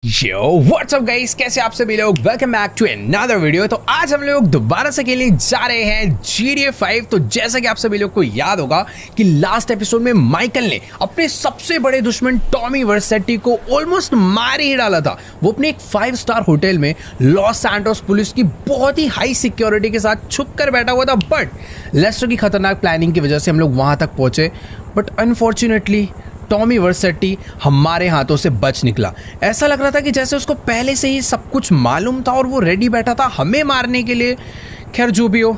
यो WhatsApp guys, कैसे आप सभी लोग। Welcome back to another video. तो आज हम लोग दोबारा से खेलने जा रहे हैं GTA 5। तो जैसा कि आप सभी लोग को याद होगा कि लास्ट एपिसोड में माइकल ने अपने सबसे बड़े दुश्मन टॉमी वर्सेटी को ऑलमोस्ट मार ही डाला था। वो अपने एक 5 स्टार होटल में लॉस सैंटोस पुलिस की बहुत ही हाई सिक्योरिटी के साथ छुप कर बैठा हुआ था। बट लेस्टर की खतरनाक प्लानिंग की वजह से हम लोग वहां तक पहुंचे। बट अनफॉर्चुनेटली टॉमी वर्सेटी हमारे हाथों से बच निकला। ऐसा लग रहा था कि जैसे उसको पहले से ही सब कुछ मालूम था और वो रेडी बैठा था हमें मारने के लिए। खैर जो भी हो,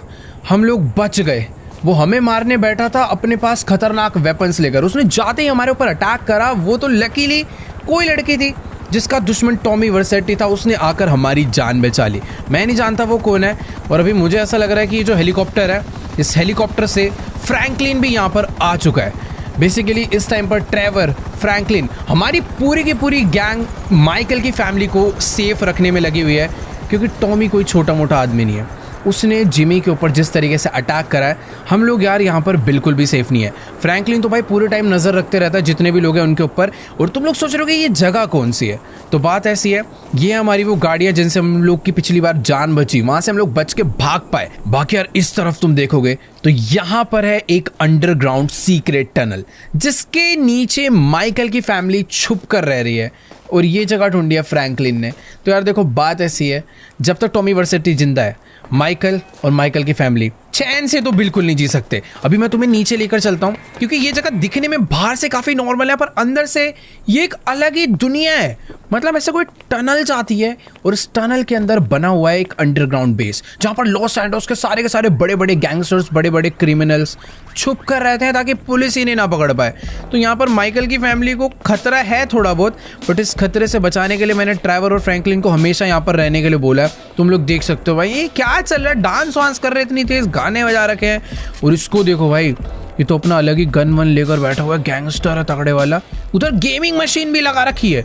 हम लोग बच गए। वो हमें मारने बैठा था अपने पास खतरनाक वेपन्स लेकर। उसने जाते ही हमारे ऊपर अटैक करा। वो तो लकीली कोई लड़की थी जिसका दुश्मन टॉमी वर्सेटी था। उसने आकर हमारी जान बचा ली। मैं नहीं जानता वो कौन है। और अभी मुझे ऐसा लग रहा है कि ये जो हेलीकॉप्टर है, इस हेलीकॉप्टर से फ्रैंकलिन भी यहाँ पर आ चुका है। बेसिकली इस टाइम पर ट्रेवर, फ्रैंकलिन, हमारी पूरी की पूरी गैंग माइकल की फैमिली को सेफ रखने में लगी हुई है। क्योंकि टॉमी कोई छोटा मोटा आदमी नहीं है। उसने जिमी के ऊपर जिस तरीके से अटैक करा है, हम लोग यार यहाँ पर बिल्कुल भी सेफ नहीं है। फ्रैंकलिन तो भाई पूरे टाइम नज़र रखते रहता है जितने भी लोग हैं उनके ऊपर। और तुम लोग सोच रहे हो कि ये जगह कौन सी है। तो बात ऐसी है, ये हमारी वो गाड़ियाँ जिनसे हम लोग की पिछली बार जान बची, वहाँ से हम लोग बच के भाग पाए। बाकी यार इस तरफ तुम देखोगे तो यहाँ पर है एक अंडरग्राउंड सीक्रेट टनल जिसके नीचे माइकल की फैमिली छुप कर रह रही है। और ये जगह ढूंढी है फ्रैंकलिन ने। तो यार देखो, बात ऐसी है, जब तक टॉमी वर्सेटी जिंदा है, माइकल और माइकल की फैमिली चैन से तो बिल्कुल नहीं जी सकते। अभी मैं तुम्हें नीचे लेकर चलता हूँ क्योंकि ये जगह दिखने में बाहर से काफ़ी नॉर्मल है, पर अंदर से ये एक अलग ही दुनिया है। मतलब ऐसे कोई टनल जाती है और इस टनल के अंदर बना हुआ है एक अंडरग्राउंड बेस जहाँ पर लॉस सैंटोस के सारे बड़े बड़े गैंगस्टर्स, बड़े बड़े क्रिमिनल्स छुप कर रहते हैं ताकि पुलिस इन्हें ना पकड़ पाए। तो यहाँ पर माइकल की फैमिली को खतरा है थोड़ा बहुत, बट इस खतरे से बचाने के लिए मैंने ट्रेवर और फ्रैंकलिन को हमेशा यहाँ पर रहने के लिए बोला है। तुम लोग देख सकते हो भाई ये क्या चल रहा है, डांस वांस कर रहे, इतनी तेज गाने बजा रखे हैं। और इसको देखो भाई, ये तो अपना अलग ही गन वन लेकर बैठा हुआ है, गैंगस्टर है तगड़े वाला। उधर गेमिंग मशीन भी लगा रखी है।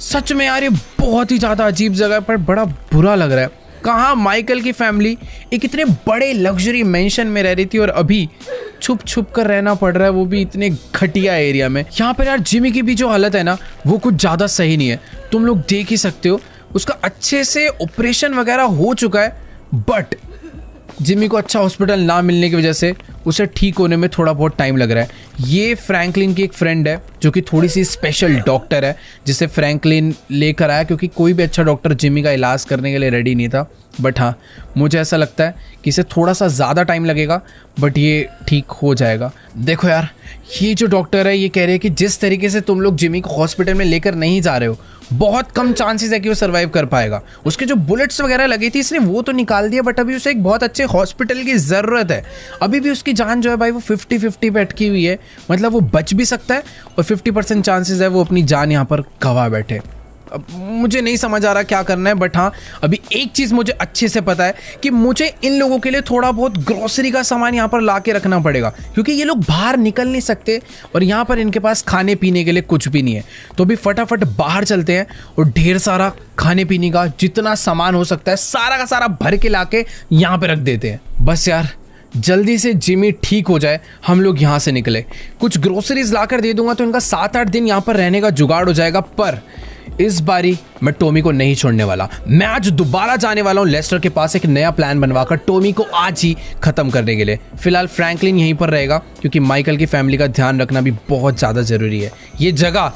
सच में यार ये बहुत ही ज़्यादा अजीब जगह पर बड़ा बुरा लग रहा है। कहाँ माइकल की फैमिली एक इतने बड़े लग्जरी मेंशन में रह रही थी और अभी छुप छुप कर रहना पड़ रहा है, वो भी इतने घटिया एरिया में। यहाँ पर यार जिमी की भी जो हालत है ना, वो कुछ ज़्यादा सही नहीं है। तुम लोग देख ही सकते हो, उसका अच्छे से ऑपरेशन वगैरह हो चुका है, बट जिमी को अच्छा हॉस्पिटल ना मिलने की वजह से उसे ठीक होने में थोड़ा बहुत टाइम लग रहा है। ये फ्रैंकलिन की एक फ्रेंड है जो कि थोड़ी सी स्पेशल डॉक्टर है, जिसे फ्रैंकलिन लेकर आया क्योंकि कोई भी अच्छा डॉक्टर जिमी का इलाज करने के लिए रेडी नहीं था। बट हाँ, मुझे ऐसा लगता है कि इसे थोड़ा सा ज़्यादा टाइम लगेगा, बट ये ठीक हो जाएगा। देखो यार, ये जो डॉक्टर है ये कह रहे हैं कि जिस तरीके से तुम लोग जिमी को हॉस्पिटल में लेकर नहीं जा रहे हो, बहुत कम चांसेस है कि वो सर्वाइव कर पाएगा। उसके जो बुलेट्स वगैरह लगी थी इसने वो तो निकाल दिया, बट अभी उसे एक बहुत अच्छे हॉस्पिटल की ज़रूरत है। अभी भी उसकी जान जो है भाई वो 50-50 पे अटकी हुई है। मतलब वो बच भी सकता है और 50% चांसेस है वो अपनी जान यहाँ पर गंवा बैठे। अब मुझे नहीं समझ आ रहा क्या करना है, बट हाँ अभी एक चीज़ मुझे अच्छे से पता है कि मुझे इन लोगों के लिए थोड़ा बहुत ग्रोसरी का सामान यहाँ पर ला के रखना पड़ेगा क्योंकि ये लोग बाहर निकल नहीं सकते और यहाँ पर इनके पास खाने पीने के लिए कुछ भी नहीं है। तो अभी फटाफट बाहर चलते हैं और ढेर सारा खाने पीने का जितना सामान हो सकता है सारा का सारा भर के ला के यहाँ पर रख देते हैं। बस यार जल्दी से जिमी ठीक हो जाए, हम लोग यहाँ से निकले। कुछ ग्रोसरीज लाकर दे दूंगा तो इनका 7-8 दिन यहाँ पर रहने का जुगाड़ हो जाएगा। पर इस बारी मैं टॉमी को नहीं छोड़ने वाला। मैं आज दोबारा जाने वाला हूँ लेस्टर के पास एक नया प्लान बनवाकर टॉमी को आज ही खत्म करने के लिए। फिलहाल फ्रैंकलिन यहीं पर रहेगा क्योंकि माइकल की फैमिली का ध्यान रखना भी बहुत ज़्यादा ज़रूरी है। ये जगह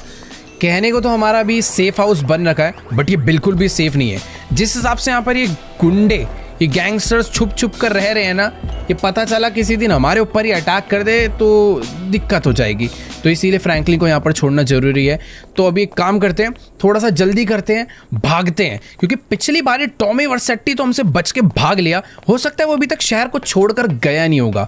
कहने को तो हमारा भी सेफ हाउस बन रखा है, बट ये बिल्कुल भी सेफ नहीं है। जिस हिसाब से यहाँ पर ये गुंडे, ये गैंगस्टर्स छुप छुप कर रह रहे हैं ना, ये पता चला किसी दिन हमारे ऊपर ही अटैक कर दे तो दिक्कत हो जाएगी। तो इसीलिए फ्रैंकलिन को यहाँ पर छोड़ना ज़रूरी है। तो अभी एक काम करते हैं, थोड़ा सा जल्दी करते हैं, भागते हैं। क्योंकि पिछली बार टॉमी वर्सेटी तो हमसे बच के भाग लिया, हो सकता है वो अभी तक शहर को छोड़कर गया नहीं होगा।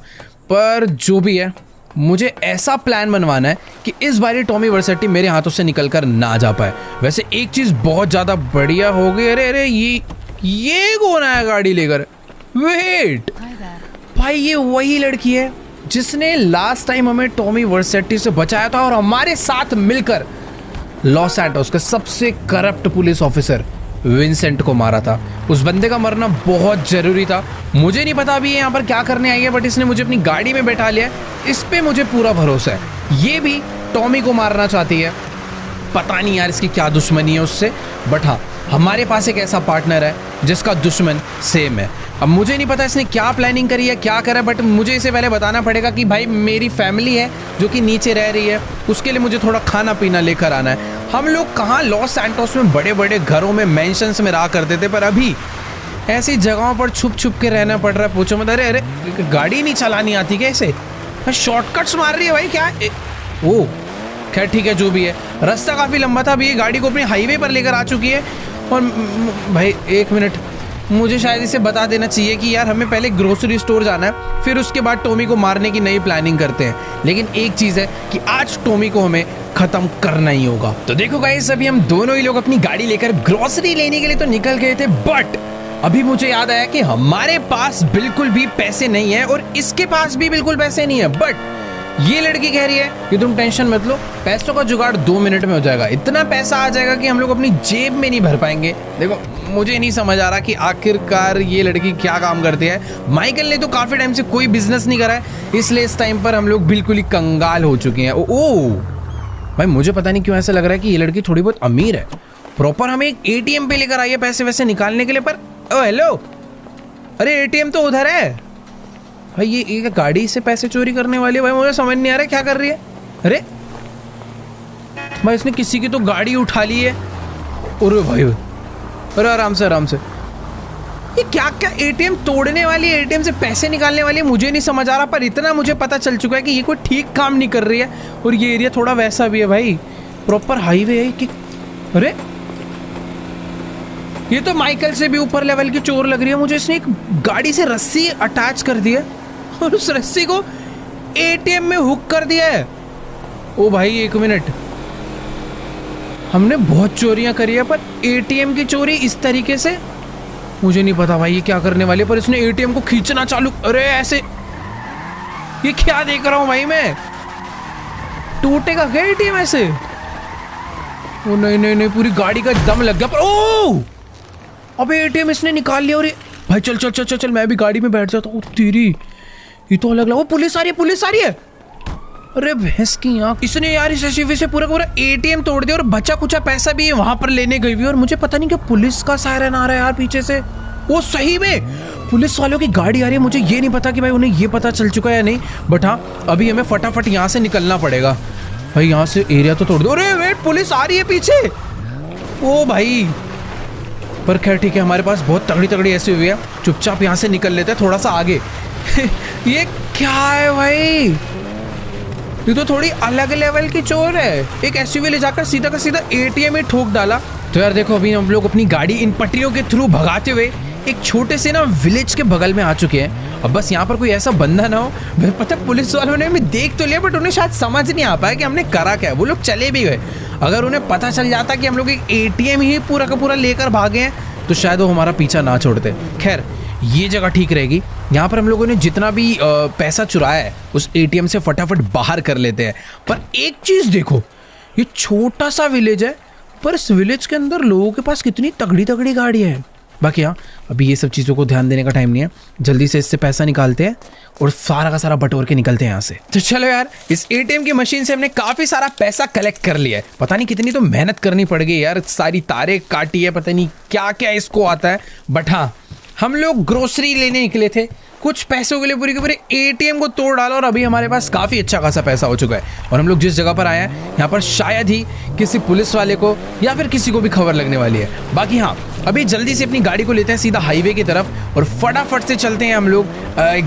पर जो भी है, मुझे ऐसा प्लान बनवाना है कि इस बार टॉमी वर्सेटी मेरे हाथों से निकल कर ना जा पाए। वैसे एक चीज़ बहुत ज़्यादा बढ़िया हो गई। अरे ये कौन आया गाड़ी लेकर? वेट भाई, ये वही लड़की है जिसने लास्ट टाइम हमें टॉमी वर्सेटी से बचाया था और हमारे साथ मिलकर लॉस सैंटोस के सबसे करप्ट पुलिस ऑफिसर विंसेंट को मारा था। उस बंदे का मरना बहुत ज़रूरी था। मुझे नहीं पता अभी ये यहाँ पर क्या करने आई है, बट इसने मुझे अपनी गाड़ी में बैठा लिया। इस पे मुझे पूरा भरोसा है, ये भी टॉमी को मारना चाहती है। पता नहीं यार इसकी क्या दुश्मनी है उससे, बट हाँ हमारे पास एक ऐसा पार्टनर है जिसका दुश्मन सेम है। अब मुझे नहीं पता इसने क्या प्लानिंग करी है, क्या करा, बट मुझे इसे पहले बताना पड़ेगा कि भाई मेरी फैमिली है जो कि नीचे रह रही है, उसके लिए मुझे थोड़ा खाना पीना लेकर आना है। हम लोग कहाँ लॉस सैंटोस में बड़े बड़े घरों में मेंशंस में रहा करते थे, पर अभी ऐसी जगहों पर छुप छुप के रहना पड़ रहा है। पूछो मत, अरे अरे गाड़ी नहीं चलानी आती कैसे, शॉर्टकट्स मार रही है भाई क्या। ओ खैर ठीक है, जो भी है, रास्ता काफ़ी लंबा था, अभी ये गाड़ी को अपने हाईवे पर लेकर आ चुकी है। और भाई एक मिनट, मुझे शायद इसे बता देना चाहिए कि यार हमें पहले ग्रोसरी स्टोर जाना है, फिर उसके बाद टॉमी को मारने की नई प्लानिंग करते हैं। लेकिन एक चीज़ है कि आज टॉमी को हमें खत्म करना ही होगा। तो देखो गाइस, अभी हम दोनों ही लोग अपनी गाड़ी लेकर ग्रोसरी लेने के लिए तो निकल गए थे, बट अभी मुझे याद आया कि हमारे पास बिल्कुल भी पैसे नहीं है और इसके पास भी बिल्कुल पैसे नहीं है। बट ये लड़की कह रही है कि तुम टेंशन मत लो, पैसों का जुगाड़ 2 मिनट में हो जाएगा। इतना पैसा आ जाएगा कि हम लोग अपनी जेब में नहीं भर पाएंगे। देखो मुझे नहीं समझ आ रहा कि आखिरकार ये लड़की क्या काम करती है। माइकल ने तो काफ़ी टाइम से कोई बिजनेस नहीं करा है, इसलिए इस टाइम पर हम लोग बिल्कुल ही कंगाल हो चुके हैं। ओ भाई, मुझे पता नहीं क्यों ऐसा लग रहा है कि ये लड़की थोड़ी बहुत अमीर है। प्रॉपर हमें एक ATM पे लेकर आई है पैसे वैसे निकालने के लिए, पर ओ हेलो, अरे ATM तो उधर है भाई। ये गाड़ी से पैसे चोरी करने वाली है भाई, मुझे समझ नहीं आ रहा है क्या कर रही है। अरे भाई इसने किसी की तो गाड़ी उठा ली है। अरे भाई, अरे आराम से आराम से, ये क्या क्या ATM तोड़ने वाली है, ATM से पैसे निकालने वाली है, मुझे नहीं समझ आ रहा। पर इतना मुझे पता चल चुका है कि ये कोई ठीक काम नहीं कर रही है। और ये एरिया थोड़ा वैसा भी है भाई, प्रॉपर हाईवे है कि। अरे ये तो माइकल से भी ऊपर लेवल की चोर लग रही है मुझे। इसने एक गाड़ी से रस्सी अटैच कर दी है और उस रस्सी को ATM में हुक कर दिया है। ओ भाई एक मिनट, हमने बहुत चोरियां करी है, पर ATM की चोरी इस तरीके से मुझे नहीं पता भाई ये क्या करने वाली है। पर इसने ATM को खींचना चालू, अरे ऐसे, ये क्या देख रहा हूं भाई मैं, टूटेगा क्या ATM ऐसे। ओ नहीं नहीं नहीं, पूरी गाड़ी का दम लग गया। पर ओ अबे ATM इसने निकाल लिया। और भाई चल चल चल चल चल, मैं भी गाड़ी में बैठ जाता हूँ। तेरी ये तो अलग लगा। वो पुलिस आ रही है, पुलिस आ रही है। अरे भैंस की आंख, इसने यार इस SUV से पूरा पूरा ATM तोड़ दिया और बचा कुचा पैसा भी वहां पर लेने गई हुई। और मुझे पता नहीं क्या पुलिस का सायरन आ रहा है यार पीछे से। वो सही में पुलिस वालों की गाड़ी आ रही है। मुझे ये नहीं पता कि भाई उन्हें ये पता चल चुका है या नहीं, बट हाँ अभी हमें फटाफट यहाँ से निकलना पड़ेगा। भाई यहाँ से एरिया तो तोड़ दो। अरे वेट, पुलिस आ रही है पीछे। ओ भाई, पर खैर ठीक है, हमारे पास बहुत तगड़ी तगड़ी SUV है, चुपचाप यहाँ से निकल लेते हैं थोड़ा सा आगे। ये क्या है भाई, ये तो थोड़ी अलग लेवल की चोर है। एक SUV ले जाकर सीधा का सीधा ATM में ठोक डाला। तो यार देखो, अभी हम लोग अपनी गाड़ी इन पटरियों के थ्रू भगाते हुए एक छोटे से ना विलेज के बगल में आ चुके हैं। अब बस यहाँ पर कोई ऐसा बंदा ना हो, मैं पता पुलिस वालों ने हमें देख तो लिया, बट उन्हें शायद समझ नहीं आ पाया कि हमने करा क्या है। वो लोग चले भी गए। अगर उन्हें पता चल जाता कि हम लोग एक ATM ही पूरा का पूरा लेकर भागे हैं, तो शायद वो हमारा पीछा ना छोड़ते। खैर ये जगह ठीक रहेगी। यहाँ पर हम लोगों ने जितना भी पैसा चुराया है उस ATM से फटाफट बाहर कर लेते हैं। पर एक चीज़ देखो, ये छोटा सा विलेज है, पर इस विलेज के अंदर लोगों के पास कितनी तगड़ी तगड़ी गाड़ियाँ हैं। बाकी हाँ, अभी ये सब चीज़ों को ध्यान देने का टाइम नहीं है, जल्दी से इससे पैसा निकालते हैं और सारा का सारा बटोर के निकलते हैं यहाँ से। तो चलो यार, इस ATM की मशीन से हमने काफ़ी सारा पैसा कलेक्ट कर लिया है। पता नहीं कितनी तो मेहनत करनी पड़ गई यार, सारी तारें काटी है, पता नहीं क्या क्या इसको आता है। बट हाँ, हम लोग ग्रोसरी लेने निकले थे, कुछ पैसों के लिए पूरे के पूरे ATM को तोड़ डाला और अभी हमारे पास काफ़ी अच्छा खासा पैसा हो चुका है। और हम लोग जिस जगह पर आए हैं यहाँ पर शायद ही किसी पुलिस वाले को या फिर किसी को भी खबर लगने वाली है। बाकी हाँ, अभी जल्दी से अपनी गाड़ी को लेते हैं सीधा हाईवे की तरफ और फटाफट से चलते हैं हम लोग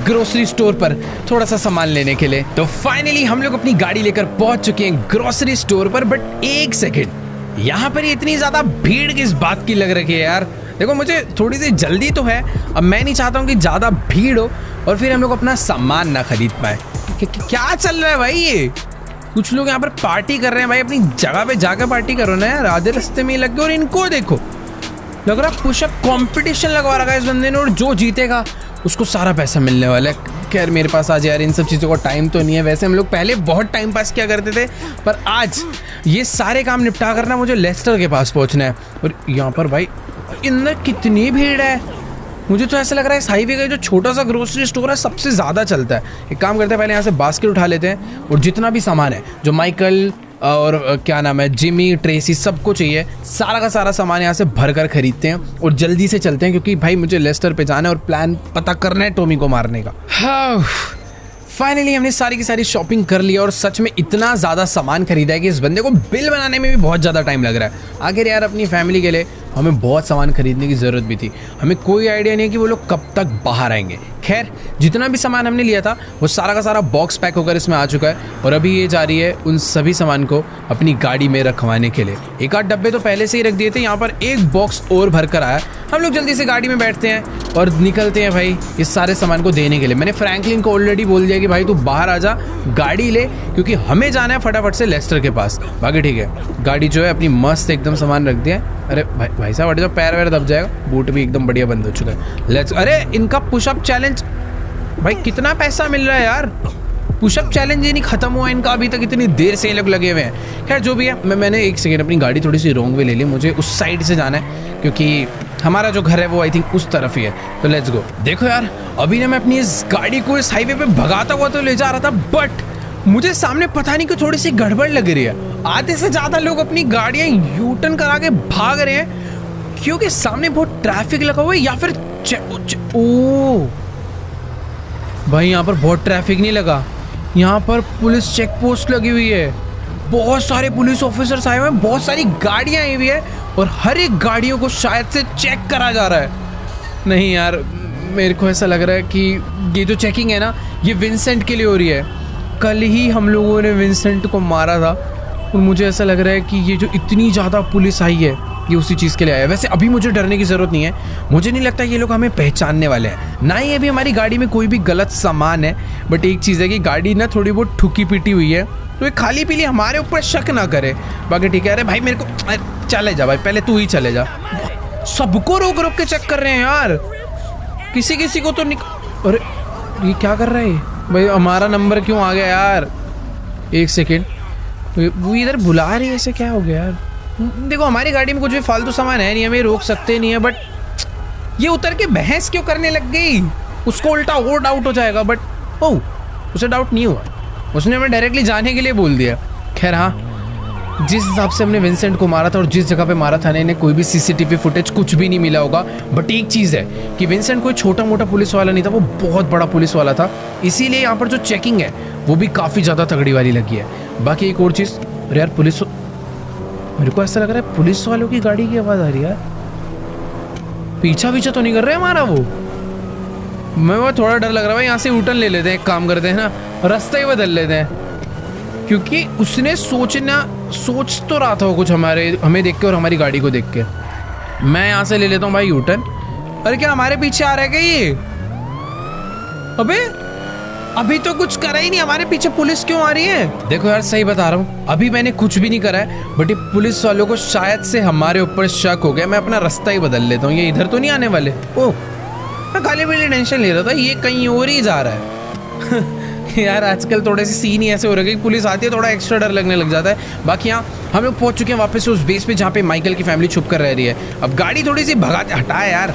ग्रोसरी स्टोर पर थोड़ा सा सामान लेने के लिए। तो फाइनली हम लोग अपनी गाड़ी लेकर पहुंच चुके हैं ग्रोसरी स्टोर पर। बट एक सेकेंड, यहाँ पर इतनी ज़्यादा भीड़ किस बात की लग रही है यार। देखो मुझे थोड़ी सी जल्दी तो है, अब मैं नहीं चाहता हूँ कि ज़्यादा भीड़ हो और फिर हम लोग अपना सामान ना खरीद पाए। क्या चल रहा है भाई, ये कुछ लोग यहाँ पर पार्टी कर रहे हैं भाई, अपनी जगह पे जाकर पार्टी करो ना यार, आधे रास्ते में लग गए। और इनको देखो, लग रहा है पुशअप कंपटीशन लगवा रखा है इस बंदे ने और जो जीतेगा उसको सारा पैसा मिलने वाला है। खैर मेरे पास आज यार इन सब चीज़ों का टाइम तो नहीं है। वैसे हम लोग पहले बहुत टाइम पास किया करते थे, पर आज ये सारे काम निपटा करना मुझे लेस्टर के पास पहुँचना है। और यहाँ पर भाई इधर कितनी भीड़ है, मुझे तो ऐसा लग रहा है इस हाईवे का जो छोटा सा ग्रोसरी स्टोर है सबसे ज़्यादा चलता है। एक काम करते हैं, पहले यहाँ से बास्केट उठा लेते हैं और जितना भी सामान है जो माइकल और क्या नाम है, जिमी, ट्रेसी, सबको चाहिए। सारा का सारा सामान यहाँ से भर कर खरीदते हैं और जल्दी से चलते हैं, क्योंकि भाई मुझे लेस्टर पे जाना है और प्लान पता करना है टॉमी को मारने का। हाँ, फाइनली हमने सारी की सारी शॉपिंग कर लिया और सच में इतना ज़्यादा सामान खरीदा है कि इस बंदे को बिल बनाने में भी बहुत ज़्यादा टाइम लग रहा है। आखिर यार अपनी फैमिली के लिए हमें बहुत सामान खरीदने की ज़रूरत भी थी। हमें कोई आइडिया नहीं है कि वो लोग कब तक बाहर आएंगे। खैर, जितना भी सामान हमने लिया था वो सारा का सारा बॉक्स पैक होकर इसमें आ चुका है और अभी ये जा रही है उन सभी सामान को अपनी गाड़ी में रखवाने के लिए। एक आध डब्बे तो पहले से ही रख दिए थे, यहाँ पर एक बॉक्स और भर कर आया। हम लोग जल्दी से गाड़ी में बैठते हैं और निकलते हैं भाई इस सारे सामान को देने के लिए। मैंने फ्रैंकलिन को ऑलरेडी बोल दिया कि भाई तू बाहर आ जा, गाड़ी ले, क्योंकि हमें जाना है फटाफट से लेस्टर के पास। बाकी ठीक है, गाड़ी जो है अपनी मस्त एकदम सामान रख दिया है। अरे भाई साहब हट जाओ, पैर वैर दब जाएगा। बूट भी एकदम बढ़िया बंद हो चुका है। लेट्स, अरे इनका पुशअप चैलेंज, भाई कितना पैसा मिल रहा है यार। पुशअप चैलेंज ही नहीं खत्म हुआ इनका अभी तक, इतनी देर से ये लोग लगे हुए हैं। खैर जो भी है, मैंने एक सेकेंड अपनी गाड़ी थोड़ी सी रॉन्ग वे ले ली। मुझे उस साइड से जाना है क्योंकि हमारा जो घर है वो आई थिंक उस तरफ ही है। तो लेट्स गो। देखो यार, अभी ना मैं अपनी इस गाड़ी को इस हाईवे पे भगाता हुआ तो ले जा रहा था, बट मुझे सामने पता नहीं कि थोड़ी सी गड़बड़ लग रही है। आधे से ज़्यादा लोग अपनी गाड़ियाँ यू टर्न करा के भाग रहे हैं क्योंकि सामने बहुत ट्रैफिक लगा हुआ है, या फिर ओ भाई यहाँ पर बहुत ट्रैफिक नहीं लगा, यहाँ पर पुलिस चेक पोस्ट लगी हुई है। बहुत सारे पुलिस ऑफिसर्स आए हुए हैं, बहुत सारी गाड़ियाँ आई हुई है और हर एक गाड़ियों को शायद से चेक करा जा रहा है। नहीं यार, मेरे को ऐसा लग रहा है कि ये जो चेकिंग है ना, ये विंसेंट के लिए हो रही है। कल ही हम लोगों ने विंसेंट को मारा था और मुझे ऐसा लग रहा है कि ये जो इतनी ज़्यादा पुलिस आई है ये उसी चीज़ के लिए आया है। वैसे अभी मुझे डरने की ज़रूरत नहीं है, मुझे नहीं लगता ये लोग हमें पहचानने वाले हैं, ना ही अभी हमारी गाड़ी में कोई भी गलत सामान है। बट एक चीज़ है कि गाड़ी ना थोड़ी बहुत ठुकी पीटी हुई है, तो ये खाली पीली हमारे ऊपर शक ना करे। बाकी ठीक है। अरे भाई मेरे को चले जा भाई, पहले तू ही चले जा। सबको रोक रोक के चेक कर रहे हैं यार, किसी किसी को तो अरे ये क्या कर रहा है भाई, हमारा नंबर क्यों आ गया यार? एक सेकेंड, वो इधर बुला रही है, ऐसे क्या हो गया यार? देखो हमारी गाड़ी में कुछ भी फालतू सामान है नहीं, हमें रोक सकते नहीं है, बट ये उतर के बहस क्यों करने लग गई? उसको उल्टा और डाउट हो जाएगा, बट ओह उसे डाउट नहीं हुआ, उसने हमें डायरेक्टली जाने के लिए बोल दिया। खैर हाँ, जिस हिसाब से हमने विंसेंट को मारा था और जिस जगह पे मारा था इन्हें कोई भी सीसीटीवी फुटेज कुछ भी नहीं मिला होगा। बट एक चीज़ है कि विंसेंट कोई छोटा मोटा पुलिस वाला नहीं था, वो बहुत बड़ा पुलिस वाला था, इसीलिए यहाँ पर जो चेकिंग है वो भी काफ़ी ज़्यादा तगड़ी वाली लगी है। बाकी एक और चीज़, अरे यार पुलिस, मेरे को ऐसा लग रहा है पुलिस वालों की गाड़ी की आवाज़ आ रही है यार। पीछा तो नहीं कर रहे हमारा वो? मैं वो थोड़ा डर लग रहा है। यहाँ से यूटर्न ले लेते हैं, एक काम करते हैं ना, रास्ता ही बदल लेते हैं, क्योंकि उसने सोच तो रहा था वो कुछ हमें देख के और हमारी गाड़ी को देख के। मैं यहाँ से ले लेता हूँ भाई यूटर्न। अरे क्या हमारे पीछे आ रहा है क्या ये? अबे अभी तो कुछ करा ही नहीं, हमारे पीछे पुलिस क्यों आ रही है? देखो यार सही बता रहा हूँ, अभी मैंने कुछ भी नहीं करा है, बट ये पुलिस वालों को शायद से हमारे ऊपर शक हो गया। मैं अपना रास्ता ही बदल लेता हूँ, ये इधर तो नहीं आने वाले। ओह मैं खाली पीली टेंशन ले रहा था, ये कहीं और ही जा रहा है। यार आजकल थोड़े से सीन ही ऐसे हो रहे हैं कि पुलिस आती है थोड़ा एक्स्ट्रा डर लगने लग जाता है। बाकी यहाँ हम लोग पहुँच चुके हैं वापस से उस बेस पे जहाँ पे माइकल की फैमिली छुप कर रह रही है। अब गाड़ी थोड़ी सी भगाते, हटाए यार,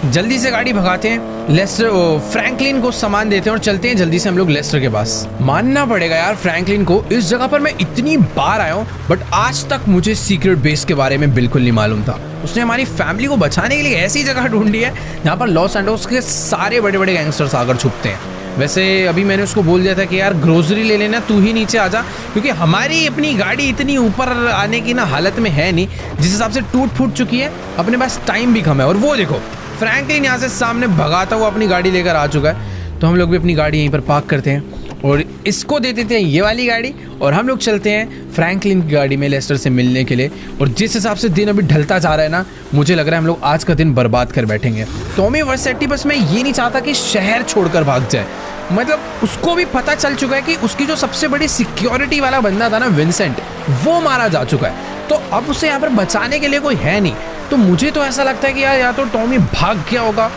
जल्दी से गाड़ी भगाते हैं, लेस्टर फ्रैंकलिन को सामान देते हैं और चलते हैं जल्दी से हम लोग लेस्टर के पास। मानना पड़ेगा यार फ्रैंकलिन को, इस जगह पर मैं इतनी बार आया हूँ बट आज तक मुझे सीक्रेट बेस के बारे में बिल्कुल नहीं मालूम था। उसने हमारी फैमिली को बचाने के लिए ऐसी जगह ढूंढी है जहाँ पर लॉस एंजल्स के सारे बड़े बड़े गैंगस्टर्स आकर छुपते हैं। वैसे अभी मैंने उसको बोल दिया था कि यार ग्रोसरी ले लेना, तू ही नीचे आ जा, क्योंकि हमारी अपनी गाड़ी इतनी ऊपर आने की ना हालत में है नहीं, जिस हिसाब से टूट फूट चुकी है, अपने पास टाइम भी कम है। और वो देखो फ्रैंकलिन यहाँ से सामने भगाता हुआ अपनी गाड़ी लेकर आ चुका है। तो हम लोग भी अपनी गाड़ी यहीं पर पार्क करते हैं और इसको दे देते हैं ये वाली गाड़ी और हम लोग चलते हैं फ्रैंकलिन की गाड़ी में लेस्टर से मिलने के लिए। और जिस हिसाब से दिन अभी ढलता जा रहा है ना, मुझे लग रहा है हम लोग आज का दिन बर्बाद कर बैठेंगे। टॉमी वर्सेटी बस मैं ये नहीं चाहता कि शहर छोड़कर भाग जाए, मतलब उसको भी पता चल चुका है कि उसकी जो सबसे बड़ी सिक्योरिटी वाला बंदा था ना विंसेंट, वो मारा जा चुका है। तो अब उसे यहाँ पर बचाने के लिए कोई है नहीं। तो मुझे तो ऐसा लगता है कि यार या तो टॉमी भाग गया होगा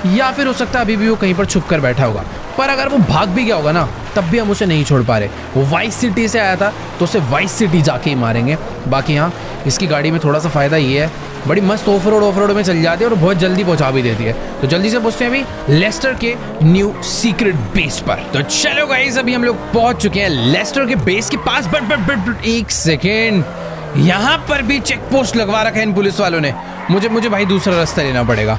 या फिर हो सकता है अभी भी वो कहीं पर छुप कर बैठा होगा। पर अगर वो भाग भी गया होगा ना, तब भी हम उसे नहीं छोड़ पा रहे। वो वाइस सिटी से आया था तो उसे वाइस सिटी जाके ही मारेंगे। बाकी यहाँ इसकी गाड़ी में थोड़ा सा फ़ायदा ये है, बड़ी मस्त ऑफ रोड में चल जाती है और बहुत जल्दी पहुंचा भी देती है। तो जल्दी से पहुंचते हैं अभी लेस्टर के न्यू सीक्रेट बेस पर। तो चलो गाइस, अभी हम लोग पहुंच चुके हैं लेस्टर के बेस के पास। बट एक सेकेंड, यहाँ पर भी चेक पोस्ट लगवा रखा है इन पुलिस वालों ने। मुझे भाई दूसरा रास्ता लेना पड़ेगा।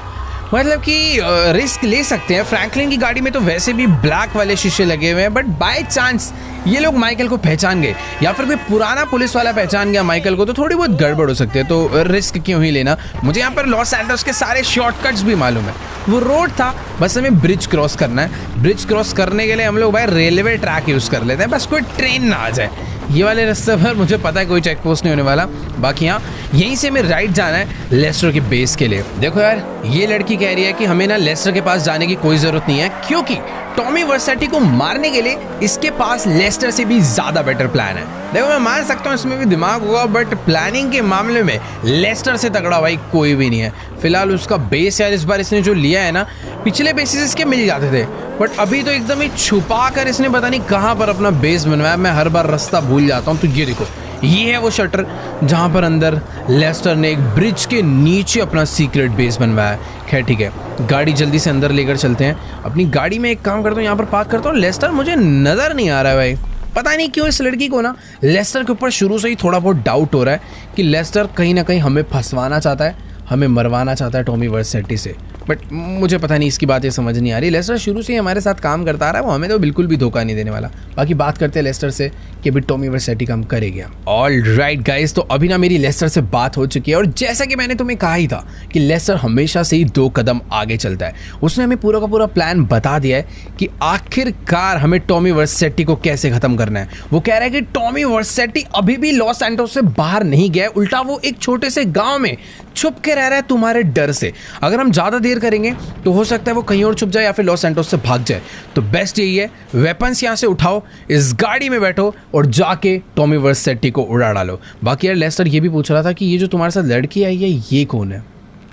मतलब कि रिस्क ले सकते हैं। फ्रैंकलिन की गाड़ी में तो वैसे भी ब्लैक वाले शीशे लगे हुए हैं, बट बाय चांस ये लोग माइकल को पहचान गए या फिर कोई पुराना पुलिस वाला पहचान गया माइकल को, तो थोड़ी बहुत गड़बड़ हो सकती है। तो रिस्क क्यों ही लेना। मुझे यहाँ पर लॉस एंजल्स के सारे शॉर्टकट्स भी मालूम है। वो रोड था, बस हमें ब्रिज क्रॉस करना है। ब्रिज क्रॉस करने के लिए हम लोग भाई रेलवे ट्रैक यूज़ कर लेते हैं, बस कोई ट्रेन ना आ जाए। ये वाले रास्ते पर मुझे पता है कोई चेक पोस्ट नहीं होने वाला। बाकी यहाँ यहीं से हमें राइट जाना है लेस्टर के बेस के लिए। देखो यार, ये लड़की कह रही है कि हमें ना लेस्टर के पास जाने की कोई ज़रूरत नहीं है, क्योंकि टॉमी वर्सेटी को मारने के लिए इसके पास लेस्टर से भी ज़्यादा बेटर प्लान है। देखो मैं मान सकता हूँ इसमें भी दिमाग होगा, बट प्लानिंग के मामले में लेस्टर से तगड़ा भाई कोई भी नहीं है। फिलहाल उसका बेस यार इस बार इसने जो लिया है ना, पिछले बेसिस इसके मिल जाते थे, बट अभी तो एकदम ही छुपा कर इसने पता नहीं कहाँ पर अपना बेस बनवाया। मैं हर बार रास्ता भूल जाता हूँ। तो ये देखो, ये है वो शटर जहाँ पर अंदर लेस्टर ने एक ब्रिज के नीचे अपना सीक्रेट बेस बनवाया है। खैर ठीक है, गाड़ी जल्दी से अंदर लेकर चलते हैं। अपनी गाड़ी में एक काम करता हूँ, यहाँ पर पार्क करता हूँ। लेस्टर मुझे नज़र नहीं आ रहा है भाई, पता नहीं क्यों इस लड़की को ना लेस्टर के ऊपर शुरू से ही थोड़ा बहुत डाउट हो रहा है कि लेस्टर कहीं ना कहीं हमें फंसवाना चाहता है, हमें मरवाना चाहता है टॉमी वर्सेटी से। बट मुझे पता नहीं, इसकी बातें समझ नहीं आ रही। लेस्टर शुरू से ही हमारे साथ काम करता आ रहा है, वो हमें तो बिल्कुल भी धोखा नहीं देने वाला। बाकी बात करते हैं लेस्टर से कि अभी टॉमी वर्सेटी काम करेगा। ऑल राइट गाइस, तो अभी ना मेरी लेस्टर से बात हो चुकी है, और जैसा कि मैंने तुम्हें कहा ही था कि लेस्टर हमेशा से ही 2 कदम आगे चलता है। उसने हमें पूरा का पूरा प्लान बता दिया है कि आखिरकार हमें टॉमी वर्सेटी को कैसे खत्म करना है। वो कह रहा है कि टॉमी वर्सेटी अभी भी लॉस एंजल्स से बाहर नहीं गया, उल्टा वो एक छोटे से गाँव में छुप के रह रहा है तुम्हारे डर से। अगर हम ज़्यादा देर करेंगे तो हो सकता है वो कहीं और छुप जाए या फिर लॉस एंजल्स से भाग जाए। तो बेस्ट यही है, वेपन्स यहाँ से उठाओ, इस गाड़ी में बैठो और जाके टॉमी वर्सेटी को उड़ा डालो। बाकी यार लेस्टर ये भी पूछ रहा था कि ये जो तुम्हारे साथ लड़की आई है ये कौन है,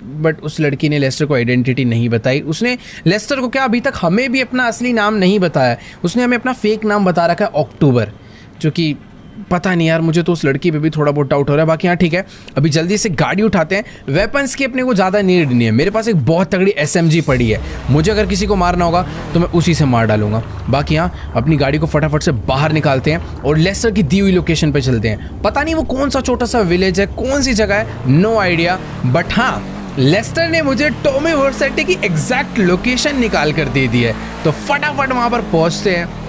बट उस लड़की ने लेस्टर को आइडेंटिटी नहीं बताई। उसने लेस्टर को क्या, अभी तक हमें भी अपना असली नाम नहीं बताया। उसने हमें अपना फेक नाम बता रखा है अक्टूबर, जो कि पता नहीं यार, मुझे तो उस लड़की पे भी थोड़ा बहुत डाउट हो रहा है। बाकी हाँ ठीक है, अभी जल्दी से गाड़ी उठाते हैं। वेपन्स की अपने को ज़्यादा नीड नहीं है, मेरे पास एक बहुत तगड़ी SMG पड़ी है। मुझे अगर किसी को मारना होगा तो मैं उसी से मार डालूंगा। बाकी हाँ, अपनी गाड़ी को फटाफट से बाहर निकालते हैं और लेस्टर की दी हुई लोकेशन पे चलते हैं। पता नहीं वो कौन सा छोटा सा विलेज है, कौन सी जगह है, नो आइडिया, बट हाँ लेस्टर ने मुझे टॉमी वर्सेटी की एग्जैक्ट लोकेशन निकाल कर दे दी है। तो फटाफट वहाँ पर पहुँचते हैं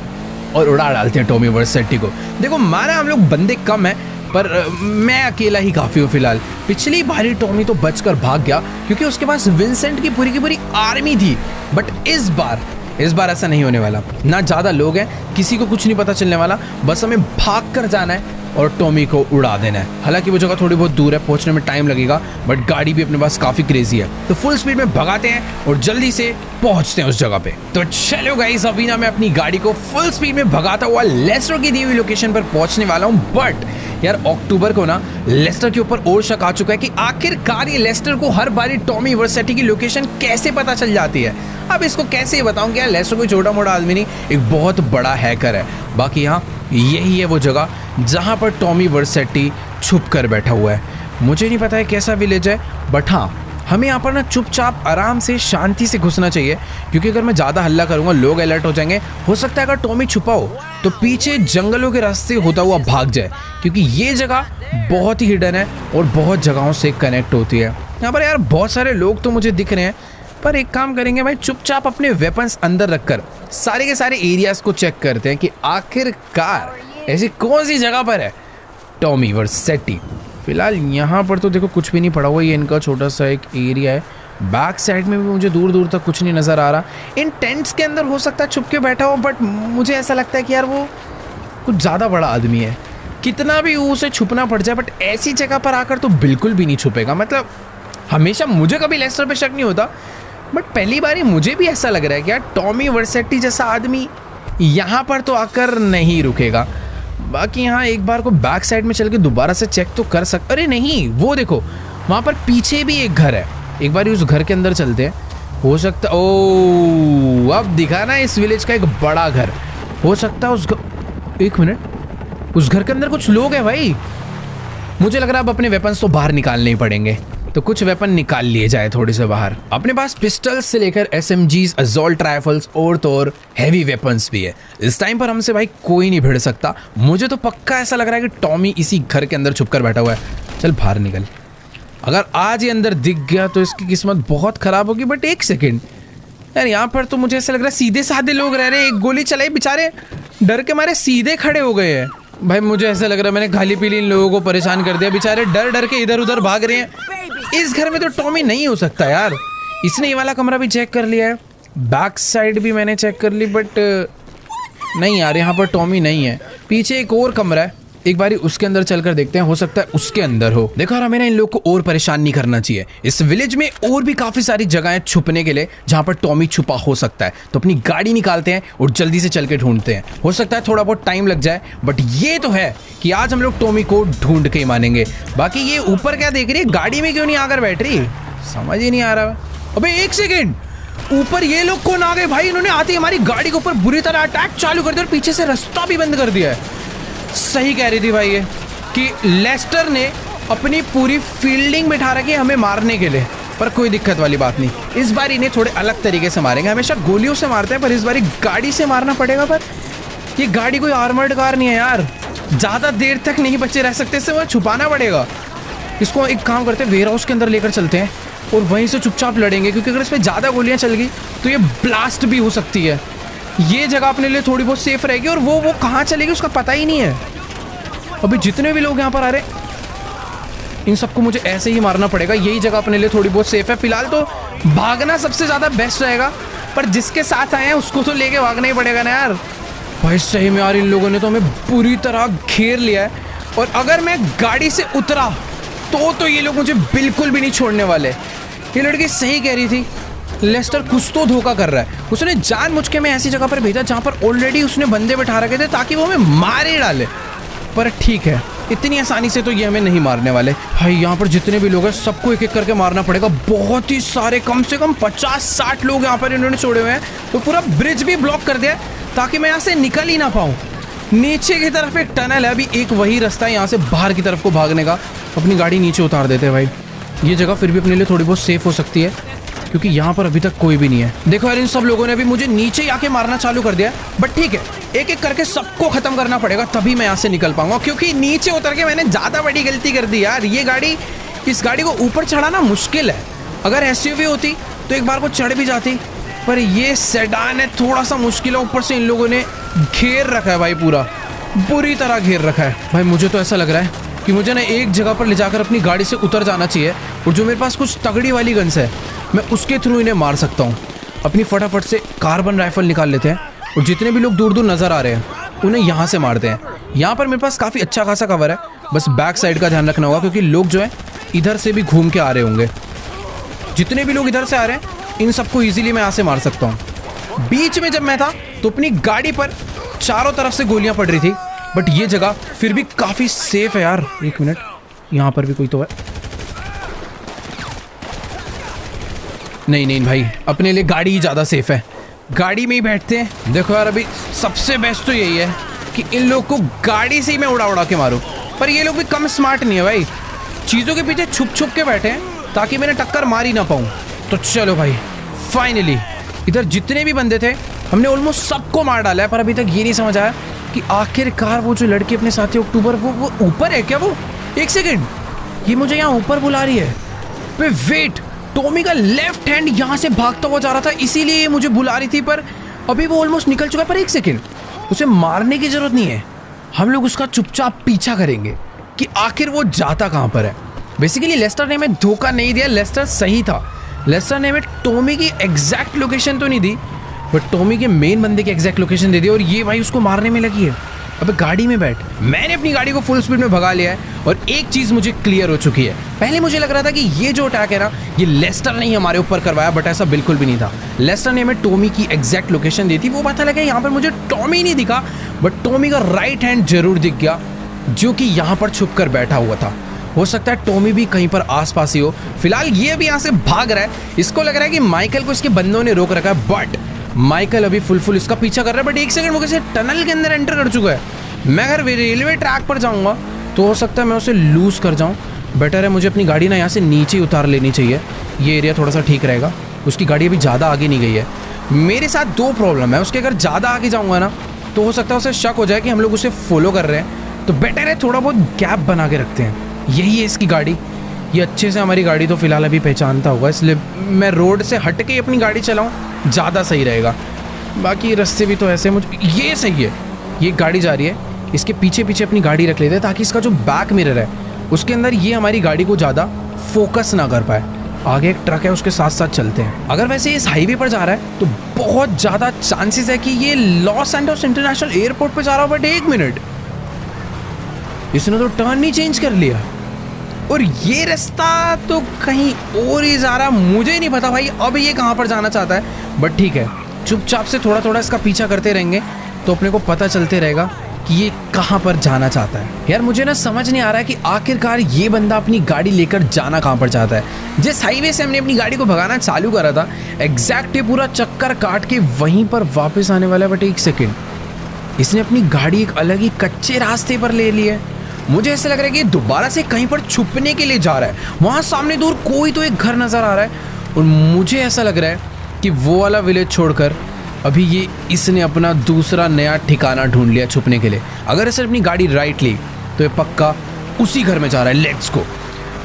और उड़ा डालते हैं टॉमी वर्सेटी को। देखो माना हम लोग बंदे कम हैं, पर मैं अकेला ही काफ़ी हूँ फिलहाल। पिछली बारी टॉमी तो बचकर भाग गया क्योंकि उसके पास विंसेंट की पूरी आर्मी थी, बट इस बार ऐसा नहीं होने वाला। ना ज़्यादा लोग हैं, किसी को कुछ नहीं पता चलने वाला, बस हमें भाग कर जाना है और टॉमी को उड़ा देना है। हालांकि वो जगह थोड़ी बहुत दूर है, पहुंचने में टाइम लगेगा, बट गाड़ी भी अपने पास काफ़ी क्रेजी है। तो फुल स्पीड में भगाते हैं और जल्दी से पहुंचते हैं उस जगह पे। तो चलो गाइस, अभी ना मैं अपनी गाड़ी को फुल स्पीड में भगाता हुआ लेस्टर की दी हुई लोकेशन पर पहुंचने वाला हूँ। बट यार अक्टूबर को ना लेस्टर के ऊपर और शक आ चुका है कि आखिरकार ये लेस्टर को हर बारी टॉमी वर्सेटी की लोकेशन कैसे पता चल जाती है। अब इसको कैसे बताऊं कि यार लेस्टर कोई छोटा मोटा आदमी नहीं, एक बहुत बड़ा हैकर है। बाकी यहाँ यही है वो जगह जहाँ पर टॉमी वर्सेटी छुप कर बैठा हुआ है। मुझे नहीं पता है कैसा विलेज है, बट हाँ हमें यहाँ पर ना चुपचाप आराम से शांति से घुसना चाहिए, क्योंकि अगर मैं ज़्यादा हल्ला करूँगा लोग अलर्ट हो जाएंगे। हो सकता है अगर टॉमी छुपा हो तो पीछे जंगलों के रास्ते होता हुआ भाग जाए, क्योंकि ये जगह बहुत ही हिडन है और बहुत जगहों से कनेक्ट होती है। यहाँ पर यार बहुत सारे लोग तो मुझे दिख रहे हैं, पर एक काम करेंगे भाई, चुपचाप अपने वेपन्स अंदर रखकर सारे के सारे एरियाज को चेक करते हैं कि आखिरकार ऐसी कौन सी जगह पर है टॉमी वर्सेटी। फिलहाल यहाँ पर तो देखो कुछ भी नहीं पड़ा हुआ, ये इनका छोटा सा एक एरिया है। बैक साइड में भी मुझे दूर दूर तक कुछ नहीं नज़र आ रहा। इन टेंट्स के अंदर हो सकता है छुप के बैठा हो, बट मुझे ऐसा लगता है कि यार वो कुछ ज़्यादा बड़ा आदमी है। कितना भी उसे छुपना पड़ जाए, बट ऐसी जगह पर आकर तो बिल्कुल भी नहीं छुपेगा। मतलब हमेशा मुझे कभी लेस्टर पे शक नहीं होता, बट पहली बार ही मुझे भी ऐसा लग रहा है कि यार टॉमी वर्सेटी जैसा आदमी यहाँ पर तो आकर नहीं रुकेगा। बाकी यहाँ एक बार को बैक साइड में चल के दोबारा से चेक तो कर सकते। अरे नहीं, वो देखो वहाँ पर पीछे भी एक घर है, एक बार उस घर के अंदर चलते हैं। हो सकता ओ अब दिखा ना इस विलेज का एक बड़ा घर। हो सकता है उस एक मिनट, उस घर के अंदर कुछ लोग हैं भाई। मुझे लग रहा है अब अपने वेपन्स तो बाहर निकालने ही पड़ेंगे, तो कुछ वेपन निकाल लिए जाए थोड़े से बाहर। अपने पास पिस्टल्स से लेकर SMGs, असॉल्ट राइफल्स और तो और हैवी वेपन्स भी है। इस टाइम पर हमसे भाई कोई नहीं भिड़ सकता। मुझे तो पक्का ऐसा लग रहा है कि टॉमी इसी घर के अंदर छुपकर बैठा हुआ है। चल बाहर निकल, अगर आज ये अंदर दिख गया तो इसकी किस्मत बहुत खराब होगी। बट एक सेकेंड यार, यहाँ पर तो मुझे ऐसा लग रहा है सीधे साधे लोग रह रहे हैं। एक गोली चलाई, बेचारे डर के मारे सीधे खड़े हो गए हैं। भाई मुझे ऐसा लग रहा है मैंने खाली पीली इन लोगों को परेशान कर दिया, बेचारे डर डर के इधर उधर भाग रहे हैं। इस घर में तो टॉमी नहीं हो सकता यार। इसने ये वाला कमरा भी चेक कर लिया है, बैक साइड भी मैंने चेक कर ली, बट नहीं यार यहाँ पर टॉमी नहीं है। पीछे एक और कमरा है, एक बारी उसके अंदर चलकर देखते हैं, हो सकता है उसके अंदर हो। देखो यार, हमें ना इन लोग को और परेशान नहीं करना चाहिए। इस विलेज में और भी काफी सारी जगहें छुपने के लिए जहां पर टॉमी छुपा हो सकता है। तो अपनी गाड़ी निकालते हैं और जल्दी से चल के ढूंढते हैं। हो सकता है थोड़ा बहुत टाइम लग जाए, बट ये तो है कि आज हम लोग टॉमी को ढूंढ के ही मानेंगे। बाकी ये ऊपर क्या देख रही है, गाड़ी में क्यों नहीं आकर बैठ रही, समझ ही नहीं आ रहा। अबे एक सेकेंड, ऊपर ये लोग कौन आ गए भाई? इन्होंने आते ही हमारी गाड़ी के ऊपर बुरी तरह अटैक चालू कर दिया और पीछे से रास्ता भी बंद कर दिया है। सही कह रही थी भाई ये कि लेस्टर ने अपनी पूरी फील्डिंग बिठा रखी है हमें मारने के लिए। पर कोई दिक्कत वाली बात नहीं, इस बार इन्हें थोड़े अलग तरीके से मारेंगे। हमेशा गोलियों से मारते हैं, पर इस बार गाड़ी से मारना पड़ेगा। पर ये गाड़ी कोई आर्मर्ड कार नहीं है यार, ज़्यादा देर तक नहीं बचे रह सकते, इससे वो छुपाना पड़ेगा। इसको एक काम करते हैं, वेयर हाउस के अंदर लेकर चलते हैं और वहीं से चुपचाप लड़ेंगे, क्योंकि अगर इस पर ज़्यादा गोलियाँ चल गई तो ये ब्लास्ट भी हो सकती है। ये जगह अपने लिए थोड़ी बहुत सेफ रहेगी और वो कहाँ चलेगी उसका पता ही नहीं है। अभी जितने भी लोग यहाँ पर आ रहे हैं इन सबको मुझे ऐसे ही मारना पड़ेगा। यही जगह अपने लिए थोड़ी बहुत सेफ है। फिलहाल तो भागना सबसे ज़्यादा बेस्ट रहेगा, पर जिसके साथ आए हैं उसको तो लेके भागना ही पड़ेगा ना यार। भाई सही में यार, इन लोगों ने तो हमें बुरी तरह घेर लिया है, और अगर मैं गाड़ी से उतरा तो ये लोग मुझे बिल्कुल भी नहीं छोड़ने वाले। ये लड़की सही कह रही थी, लेस्टर कुछ तो धोखा कर रहा है। उसने जानबूझ के मैं ऐसी जगह पर भेजा जहाँ पर ऑलरेडी उसने बंदे बिठा रखे थे ताकि वो हमें मार ही डाले। पर ठीक है, इतनी आसानी से तो ये हमें नहीं मारने वाले। भाई यहाँ पर जितने भी लोग हैं सबको एक एक करके मारना पड़ेगा। बहुत ही सारे, कम से कम 50-60 लोग यहाँ पर इन्होंने छोड़े हुए हैं। तो पूरा ब्रिज भी ब्लॉक कर दिया ताकि मैं यहाँ से निकल ही ना पाऊँ। नीचे की तरफ एक टनल है, अभी एक वही रास्ता है यहाँ से बाहर की तरफ को भागने का। अपनी गाड़ी नीचे उतार देते हैं भाई। ये जगह फिर भी अपने लिए थोड़ी बहुत सेफ हो सकती है, क्योंकि यहाँ पर अभी तक कोई भी नहीं है। देखो यार, इन सब लोगों ने भी मुझे नीचे ही आके मारना चालू कर दिया, बट ठीक है, एक एक करके सबको खत्म करना पड़ेगा, तभी मैं यहाँ से निकल पाऊंगा। क्योंकि नीचे उतर के मैंने ज़्यादा बड़ी गलती कर दी यार। इस गाड़ी को ऊपर चढ़ाना मुश्किल है। अगर SUV होती तो एक बार को चढ़ भी जाती, पर ये सेडान है, थोड़ा सा मुश्किल है। ऊपर से इन लोगों ने घेर रखा है भाई, पूरा बुरी तरह घेर रखा है। भाई मुझे तो ऐसा लग रहा है कि मुझे ना एक जगह पर ले जाकर अपनी गाड़ी से उतर जाना चाहिए, और जो मेरे पास कुछ तगड़ी वाली गन्स है मैं उसके थ्रू इन्हें मार सकता हूँ। अपनी फटाफट से कार्बन राइफल निकाल लेते हैं, और जितने भी लोग दूर दूर नज़र आ रहे हैं उन्हें यहाँ से मारते हैं। यहाँ पर मेरे पास काफ़ी अच्छा खासा कवर है, बस बैक साइड का ध्यान रखना होगा, क्योंकि लोग जो है इधर से भी घूम के आ रहे होंगे। जितने भी लोग इधर से आ रहे हैं इन सबको ईजिली मैं यहाँ से मार सकता हूँ। बीच में जब मैं था तो अपनी गाड़ी पर चारों तरफ से गोलियाँ पड़ रही थी, बट ये जगह फिर भी काफ़ी सेफ है यार। एक मिनट, यहाँ पर भी कोई तो है। नहीं भाई, अपने लिए गाड़ी ही ज़्यादा सेफ है, गाड़ी में ही बैठते हैं। देखो यार, अभी सबसे बेस्ट तो यही है कि इन लोग को गाड़ी से ही मैं उड़ा के मारूं। पर ये लोग भी कम स्मार्ट नहीं है भाई, चीज़ों के पीछे छुप के बैठे हैं ताकि मैंने टक्कर मार ही ना पाऊँ। तो चलो भाई, फाइनली इधर जितने भी बंदे थे हमने ऑलमोस्ट सबको मार डाला है। पर अभी तक ये नहीं समझ आया कि आखिरकार वो जो लड़की अपने साथी अक्टूबर, वो ऊपर है क्या? वो एक सेकेंड, ये मुझे यहाँ ऊपर बुला रही है। वेट, टॉमी का लेफ्ट हैंड यहाँ से भागता हुआ जा रहा था, इसीलिए ये मुझे बुला रही थी। पर अभी वो ऑलमोस्ट निकल चुका है। पर एक सेकेंड, उसे मारने की जरूरत नहीं है, हम लोग उसका चुपचाप पीछा करेंगे कि आखिर वो जाता कहाँ पर है। बेसिकली लेस्टर ने हमें धोखा नहीं दिया, लेस्टर सही था। लेस्टर ने हमें टॉमी की एग्जैक्ट लोकेशन तो नहीं दी, बट टॉमी के मेन बंदे की एग्जैक्ट लोकेशन दे दी, और ये भाई उसको मारने में लगी है। अब गाड़ी में बैठ। मैंने अपनी गाड़ी को फुल स्पीड में भगा लिया है, और एक चीज़ मुझे क्लियर हो चुकी है। पहले मुझे लग रहा था कि ये जो अटैक है ना, ये लेस्टर ने ही हमारे ऊपर करवाया, बट ऐसा बिल्कुल भी नहीं था। लेस्टर ने हमें टॉमी की एग्जैक्ट लोकेशन दी थी। वो पता लगा यहाँ पर मुझे टॉमी नहीं दिखा, बट टॉमी का राइट हैंड जरूर दिख गया, जो कि यहाँ पर छुप कर बैठा हुआ था। हो सकता है टॉमी भी कहीं पर आसपास ही हो। फिलहाल ये भी यहाँ से भाग रहा है, इसको लग रहा है कि माइकल को इसके बंदों ने रोक रखा है, बट माइकल अभी फुल इसका पीछा कर रहा है। बट एक सेकंड, वो किसी टनल के अंदर एंटर कर चुका है। मैं अगर रेलवे ट्रैक पर जाऊंगा तो हो सकता है मैं उसे लूज़ कर जाऊँ। बेटर है मुझे अपनी गाड़ी ना यहाँ से नीचे उतार लेनी चाहिए, ये एरिया थोड़ा सा ठीक रहेगा। उसकी गाड़ी अभी ज़्यादा आगे नहीं गई है। मेरे साथ दो प्रॉब्लम है, उसके अगर ज़्यादा आगे जाऊँगा ना तो हो सकता है उसे शक हो जाए कि हम लोग उसे फॉलो कर रहे हैं, तो बेटर है थोड़ा बहुत गैप बना के रखते हैं। यही है इसकी गाड़ी, ये अच्छे से हमारी गाड़ी तो फ़िलहाल अभी पहचानता होगा, इसलिए मैं रोड से हट के अपनी गाड़ी चलाऊँ, ज़्यादा सही रहेगा। बाकी रास्ते भी तो ऐसे मुझे ये सही है। ये गाड़ी जा रही है, इसके पीछे पीछे अपनी गाड़ी रख लेते हैं ताकि इसका जो बैक मिरर है उसके अंदर ये हमारी गाड़ी को ज़्यादा फोकस ना कर पाए। आगे एक ट्रक है, उसके साथ साथ चलते हैं। अगर वैसे इस हाईवे पर जा रहा है तो बहुत ज़्यादा चांसेस है कि ये लॉस एंजल्स इंटरनेशनल एयरपोर्ट पे जा रहा हो। बट एक मिनट, इसने तो टर्न नहीं चेंज कर लिया और ये रास्ता तो कहीं और ही जा रहा। मुझे नहीं पता भाई अब ये कहाँ पर जाना चाहता है, बट ठीक है, चुपचाप से थोड़ा थोड़ा इसका पीछा करते रहेंगे तो अपने को पता चलते रहेगा कि ये कहाँ पर जाना चाहता है। यार मुझे ना समझ नहीं आ रहा है कि आखिरकार ये बंदा अपनी गाड़ी लेकर जाना कहाँ पर चाहता है। जिस हाईवे से हमने अपनी गाड़ी को भगाना चालू करा था एग्जैक्ट ये पूरा चक्कर काट के वहीं पर वापस आने वाला है। बट एक सेकेंड, इसने अपनी गाड़ी एक अलग ही कच्चे रास्ते पर ले ली है। मुझे ऐसा लग रहा है कि दोबारा से कहीं पर छुपने के लिए जा रहा है। वहाँ सामने दूर कोई तो एक घर नज़र आ रहा है और मुझे ऐसा लग रहा है कि वो वाला विलेज छोड़कर अभी ये इसने अपना दूसरा नया ठिकाना ढूंढ लिया छुपने के लिए। अगर इसने अपनी गाड़ी राइट ली तो ये पक्का उसी घर में जा रहा है। Let's go.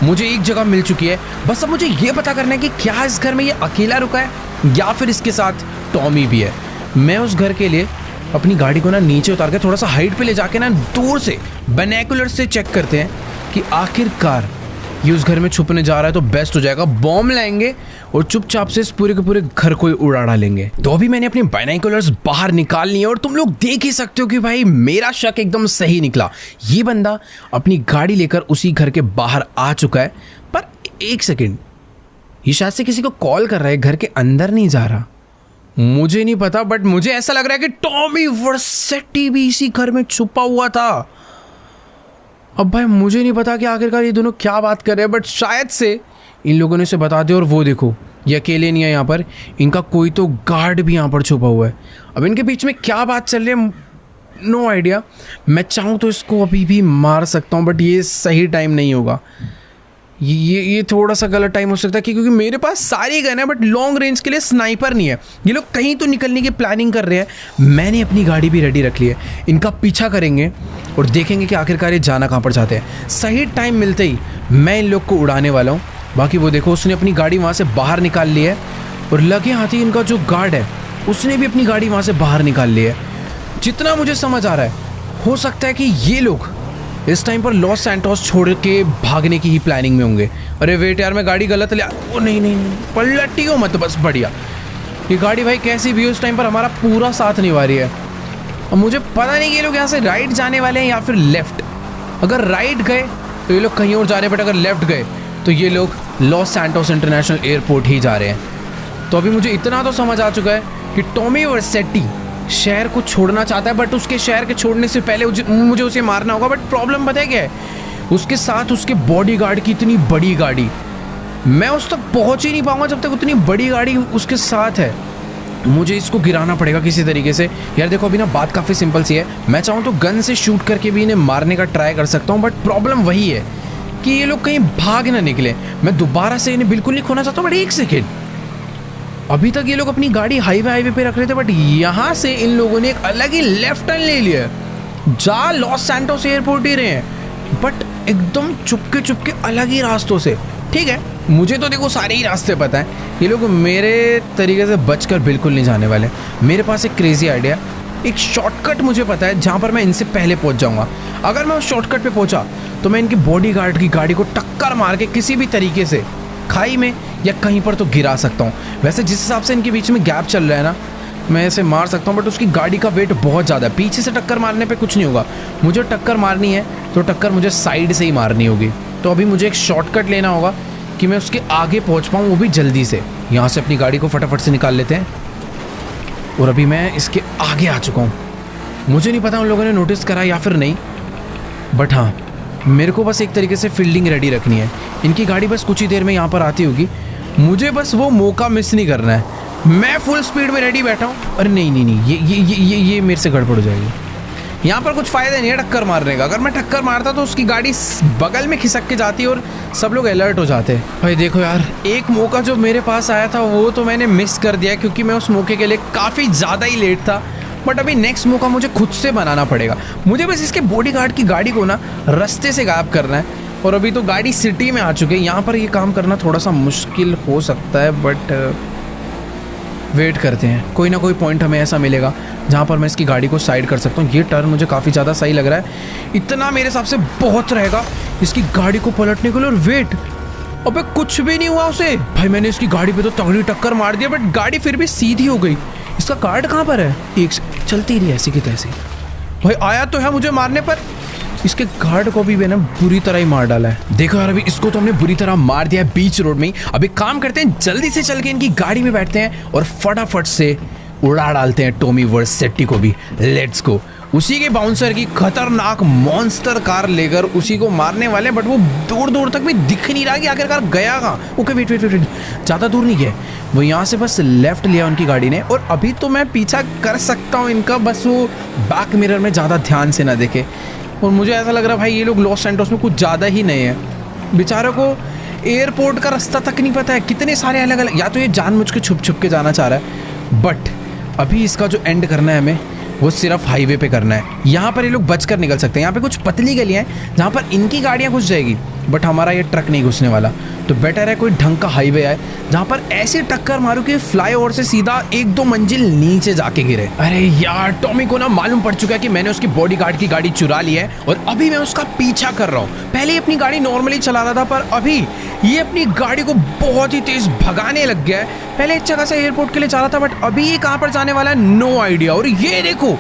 मुझे एक जगह मिल चुकी है, बस अब मुझे ये पता करना है कि क्या इस घर में ये अकेला रुका है या फिर इसके साथ टॉमी भी है। मैं उस घर के लिए अपनी गाड़ी को ना नीचे उतार के थोड़ा सा हाइट पे ले जाके ना दूर से बाइनोकुलर से चेक करते हैं कि आखिरकार ये उस घर में छुपने जा रहा है तो बेस्ट हो जाएगा। बॉम्ब लाएंगे और चुपचाप से इस पूरे के पूरे घर को उड़ा डालेंगे। तो अभी मैंने अपनी बाइनोकुलर्स बाहर निकाल ली है और तुम लोग देख ही सकते हो कि भाई मेरा शक एकदम सही निकला। ये बंदा अपनी गाड़ी लेकर उसी घर के बाहर आ चुका है। पर एक सेकेंड, ये शायद से किसी को कॉल कर रहा है, घर के अंदर नहीं जा रहा। मुझे नहीं पता, बट मुझे ऐसा लग रहा है कि टॉमी वर्सेटी भी इसी घर में छुपा हुआ था। अब भाई मुझे नहीं पता कि आखिरकार ये दोनों क्या बात कर रहे हैं, बट शायद से इन लोगों ने इसे बता दिया। और वो देखो, ये अकेले नहीं है यहाँ पर, इनका कोई तो गार्ड भी यहाँ पर छुपा हुआ है। अब इनके बीच में क्या बात चल रही है नो आइडिया। मैं चाहूँ तो इसको अभी भी मार सकता हूँ, बट ये सही टाइम नहीं होगा। ये थोड़ा सा गलत टाइम हो सकता है क्योंकि मेरे पास सारी गन है बट लॉन्ग रेंज के लिए स्नाइपर नहीं है। ये लोग कहीं तो निकलने की प्लानिंग कर रहे हैं। मैंने अपनी गाड़ी भी रेडी रख ली है, इनका पीछा करेंगे और देखेंगे कि आखिरकार ये जाना कहाँ पर चाहते हैं। सही टाइम मिलते ही मैं इन लोग को उड़ाने वाला हूँ। बाकी वो देखो, उसने अपनी गाड़ी वहाँ से बाहर निकाल ली है और लगे हाथ ही इनका जो गार्ड है उसने भी अपनी गाड़ी वहाँ से बाहर निकाल ली है। जितना मुझे समझ आ रहा है हो सकता है कि ये लोग इस टाइम पर लॉस सैंटोस छोड़ के भागने की ही प्लानिंग में होंगे। अरे वेट यार, मैं गाड़ी गलत ले ओ नहीं पलटी हो मत, बस बढ़िया। ये गाड़ी भाई कैसी भी हो, इस टाइम पर हमारा पूरा साथ निभा रही है। अब मुझे पता नहीं कि ये लोग यहाँ से राइट जाने वाले हैं या फिर लेफ्ट। अगर राइट गए तो ये लोग कहीं और जा रहे हैं, बट अगर लेफ्ट गए तो ये लोग लॉस सैंटोस इंटरनेशनल एयरपोर्ट ही जा रहे हैं। तो अभी मुझे इतना तो समझ आ चुका है कि टॉमी वर्सेटी शहर को छोड़ना चाहता है, बट उसके शहर के छोड़ने से पहले मुझे उसे मारना होगा। बट प्रॉब्लम पता है क्या है, उसके साथ उसके बॉडीगार्ड की इतनी बड़ी गाड़ी, मैं उस तक पहुंच ही नहीं पाऊंगा जब तक उतनी बड़ी गाड़ी उसके साथ है। मुझे इसको गिराना पड़ेगा किसी तरीके से। यार देखो, अभी ना बात काफ़ी सिंपल सी है। मैं चाहूँ तो गन से शूट करके भी इन्हें मारने का ट्राई कर सकता हूँ, बट प्रॉब्लम वही है कि ये लोग कहीं भाग ना निकले। मैं दोबारा से इन्हें बिल्कुल नहीं खोना चाहता हूँ। बट एक सेकेंड, अभी तक ये लोग अपनी गाड़ी हाईवे पे रख रहे थे, बट यहाँ से इन लोगों ने एक अलग ही लेफ्ट टर्न ले लिया। जा लॉस सैंटोस एयरपोर्ट ही रहे हैं, बट एकदम चुपके अलग ही रास्तों से। ठीक है, मुझे तो देखो सारे ही रास्ते पता है, ये लोग मेरे तरीके से बचकर बिल्कुल नहीं जाने वाले। मेरे पास एक क्रेजी आइडिया, एक शॉर्टकट मुझे पता है जहाँ पर मैं इनसे पहले पहुँच जाऊँगा। अगर मैं उस शॉर्टकट पे पहुँचा तो मैं इनकी बॉडीगार्ड की गाड़ी को टक्कर मार के किसी भी तरीके से खाई में या कहीं पर तो गिरा सकता हूँ। वैसे जिस हिसाब से इनके बीच में गैप चल रहा है ना, मैं इसे मार सकता हूँ, बट उसकी गाड़ी का वेट बहुत ज़्यादा है। पीछे से टक्कर मारने पे कुछ नहीं होगा। मुझे टक्कर मारनी है तो टक्कर मुझे साइड से ही मारनी होगी। तो अभी मुझे एक शॉर्टकट लेना होगा कि मैं उसके आगे पहुँच पाऊँ, वो भी जल्दी से। यहाँ से अपनी गाड़ी को फटाफट से निकाल लेते हैं और अभी मैं इसके आगे आ चुका हूँ। मुझे नहीं पता उन लोगों ने नोटिस करा या फिर नहीं, बट हाँ, मेरे को बस एक तरीके से फील्डिंग रेडी रखनी है। इनकी गाड़ी बस कुछ ही देर में यहाँ पर आती होगी, मुझे बस वो मौका मिस नहीं करना है। मैं फुल स्पीड में रेडी बैठा हूँ। अरे नहीं, ये मेरे से गड़बड़ हो जाएगी। यहाँ पर कुछ फायदा नहीं है टक्कर मारने का। अगर मैं टक्कर मारता तो उसकी गाड़ी बगल में खिसक के जाती और सब लोग अलर्ट हो जाते। भाई देखो यार, एक मौका जो मेरे पास आया था वो तो मैंने मिस कर दिया, क्योंकि मैं उस मौके के लिए काफ़ी ज़्यादा ही लेट था। बट अभी नेक्स्ट मौका मुझे खुद से बनाना पड़ेगा। मुझे बस इसके बॉडीगार्ड की गाड़ी को ना रास्ते से गायब करना है। और अभी तो गाड़ी सिटी में आ चुकी है, यहाँ पर ये काम करना थोड़ा सा मुश्किल हो सकता है। बट वेट करते हैं, कोई ना कोई पॉइंट हमें ऐसा मिलेगा जहाँ पर मैं इसकी गाड़ी को साइड कर सकता हूँ। ये टर्न मुझे काफ़ी ज़्यादा सही लग रहा है, इतना मेरे हिसाब से बहुत रहेगा इसकी गाड़ी को पलटने के लिए। और वेट, अबे कुछ भी नहीं हुआ उसे। भाई मैंने इसकी गाड़ी पे तो तगड़ी टक्कर मार दिया, बट गाड़ी फिर भी सीधी हो गई। इसका कार्ड कहाँ पर है? एक चलती रही ऐसी की तैसी। भाई आया तो है मुझे मारने पर, इसके गार्ड को भी मैंने बुरी तरह ही मार डाला है। देखो यार, अभी इसको तो हमने बुरी तरह मार दिया है बीच रोड में ही। अभी काम करते हैं, जल्दी से चल के इनकी गाड़ी में बैठते हैं और फटाफट से उड़ा डालते हैं टॉमी वर्सेटी को भी। Let's go. उसी के बाउंसर की खतरनाक मॉन्स्टर कार लेकर उसी को मारने वाले, बट वो दूर दूर तक भी दिख नहीं रहा कि आखिरकार गया कहाँ। ओके वेट, ज़्यादा दूर नहीं गया वो, यहाँ से बस लेफ्ट लिया उनकी गाड़ी ने। और अभी तो मैं पीछा कर सकता हूँ इनका, बस वो बैक मिरर में ज़्यादा ध्यान से ना देखे। और मुझे ऐसा लग रहा है भाई ये लोग लॉस सैंटोस में कुछ ज़्यादा ही नए हैं। बेचारों को एयरपोर्ट का रास्ता तक नहीं पता है। कितने सारे अलग अलग, या तो ये जानबूझ के छुप छुप के जाना चाह रहा है। बट अभी इसका जो एंड करना है हमें, वो सिर्फ हाईवे पे करना है। यहाँ पर ये लोग बचकर निकल सकते हैं। यहाँ पे कुछ पतली गलियाँ हैं जहाँ पर इनकी गाड़ियाँ घुस जाएगी, बट हमारा ये ट्रक नहीं घुसने वाला। तो बेटर है कोई ढंग का हाईवे आए जहाँ पर ऐसी टक्कर मारूं कि फ्लाईओवर से सीधा 1-2 मंजिल नीचे जाके गिरे। अरे यार, टॉमी को ना मालूम पड़ चुका है कि मैंने उसकी बॉडीगार्ड की गाड़ी चुरा ली है और अभी मैं उसका पीछा कर रहा हूँ। पहले अपनी गाड़ी नॉर्मली चला रहा था, पर अभी ये अपनी गाड़ी को बहुत ही तेज भगाने लग गया है। पहले एक जगह से एयरपोर्ट के लिए जा रहा था, बट अभी ये कहाँ पर जाने वाला है नो आइडिया। और ये देखो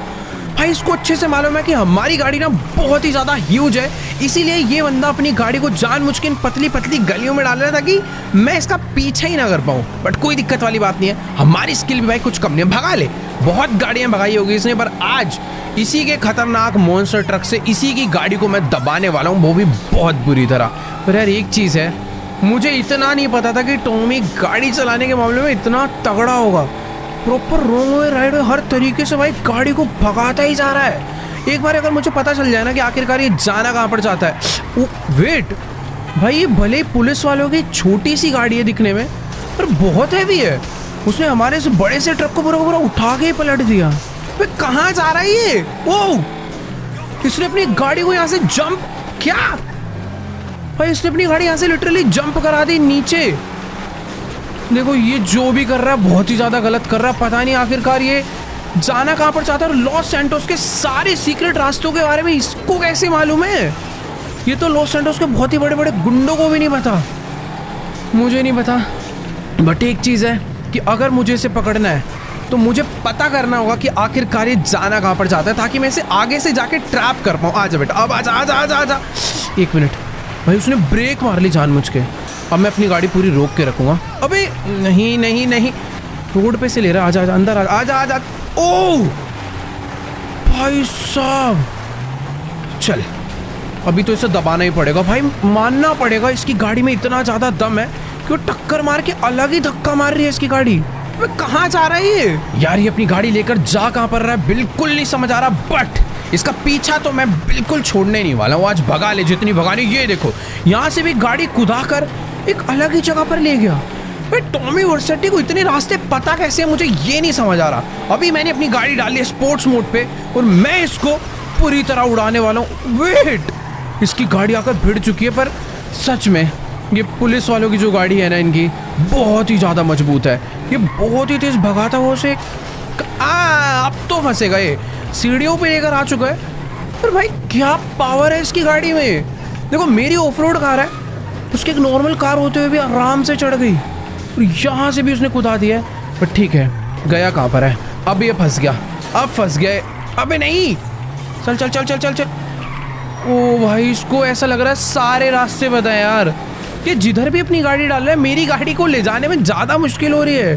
भाई, इसको अच्छे से मालूम है कि हमारी गाड़ी ना बहुत ही ज़्यादा ह्यूज है, इसीलिए ये बंदा अपनी गाड़ी को जानबूझ के इन पतली पतली गलियों में डाल रहा था कि मैं इसका पीछा ही ना कर पाऊँ। बट कोई दिक्कत वाली बात नहीं है, हमारी स्किल भी भाई कुछ कम नहीं है, भगा ले। बहुत गाड़ियाँ भगाई होगी इसने, पर आज इसी के खतरनाक मॉन्स्टर ट्रक से इसी की गाड़ी को मैं दबाने वाला हूँ, वो भी बहुत बुरी तरह। पर यार एक चीज़ है, मुझे इतना नहीं पता था कि टॉमी गाड़ी चलाने के मामले में इतना तगड़ा होगा। प्रॉपर रोंग वे राइट वे हर तरीके से भाई गाड़ी को भगाता ही जा रहा है। एक बार अगर मुझे पता चल जाए ना कि आखिरकार ये जाना कहाँ पर जाता है। वेट भाई, ये भले ही पुलिस वालों की छोटी सी गाड़ी है दिखने में, पर बहुत हैवी है। उसने हमारे इस बड़े से ट्रक को पूरा उठा के ही पलट दिया। वे कहाँ जा रहा है ये? ओ, इसने अपनी गाड़ी को यहाँ से जंप, क्या भाई, इसने अपनी गाड़ी यहाँ से लिटरली जंप करा दी नीचे। देखो ये जो भी कर रहा है बहुत ही ज़्यादा गलत कर रहा है। पता नहीं आखिरकार ये जाना कहाँ पर चाहता है। और लॉस सैंटोस के सारे सीक्रेट रास्तों के बारे में इसको कैसे मालूम है? ये तो लॉस सैंटोस के बहुत ही बड़े बड़े गुंडों को भी नहीं पता, मुझे नहीं पता। बट एक चीज़ है कि अगर मुझे इसे पकड़ना है तो मुझे पता करना होगा कि आखिरकार ये जाना कहाँ पर चाहता है, ताकि मैं इसे आगे से जाके ट्रैप कर पाऊँ। आजा बेटा, अब आजा आजा आजा आजा। एक मिनट भाई, उसने ब्रेक मार ली जानबूझ के। अब मैं अपनी गाड़ी पूरी रोक के रखूँगा। अबे नहीं नहीं नहीं, रोड पे से ले रहा। आजा आजा अंदर, आजा आजा। ओह भाई साहब, चल अभी तो इसे दबाना ही पड़ेगा भाई, मानना पड़ेगा इसकी गाड़ी में इतना ज़्यादा दम है कि वो टक्कर मार के अलग ही धक्का मार रही है इसकी गाड़ी। अबे कहाँ जा रहा है ये यार? ये अपनी गाड़ी लेकर जा कहाँ पर रहा है बिल्कुल नहीं समझ आ रहा। बट इसका पीछा तो मैं बिल्कुल छोड़ने नहीं वाला हूँ। आज भगा ले जितनी भगानी। ये देखो यहाँ से भी गाड़ी कुदा कर एक अलग ही जगह पर ले गया। भाई टॉमी वर्सेटी को इतने रास्ते पता कैसे है, मुझे ये नहीं समझ आ रहा। अभी मैंने अपनी गाड़ी डाली है स्पोर्ट्स मोड पे और मैं इसको पूरी तरह उड़ाने वाला हूँ। वेट, इसकी गाड़ी आकर भिड़ चुकी है, पर सच में ये पुलिस वालों की जो गाड़ी है ना इनकी बहुत ही ज़्यादा मजबूत है। ये बहुत ही तेज भगाता हुआ उसे अब तो फंसेगा। ये सीढ़ियों पे लेकर आ चुका है। पर भाई क्या पावर है इसकी गाड़ी में। देखो मेरी ऑफ रोड कार है, उसकी एक नॉर्मल कार होते हुए भी आराम से चढ़ गई और यहाँ से भी उसने कुदा दिया है। पर ठीक है, गया कहाँ पर है? अब ये फंस गया, अब फंस गया। अबे नहीं, चल चल चल चल चल चल। ओ भाई, इसको ऐसा लग रहा है सारे रास्ते बताए यार। ये जिधर भी अपनी गाड़ी डाल रहा है, मेरी गाड़ी को ले जाने में ज़्यादा मुश्किल हो रही है।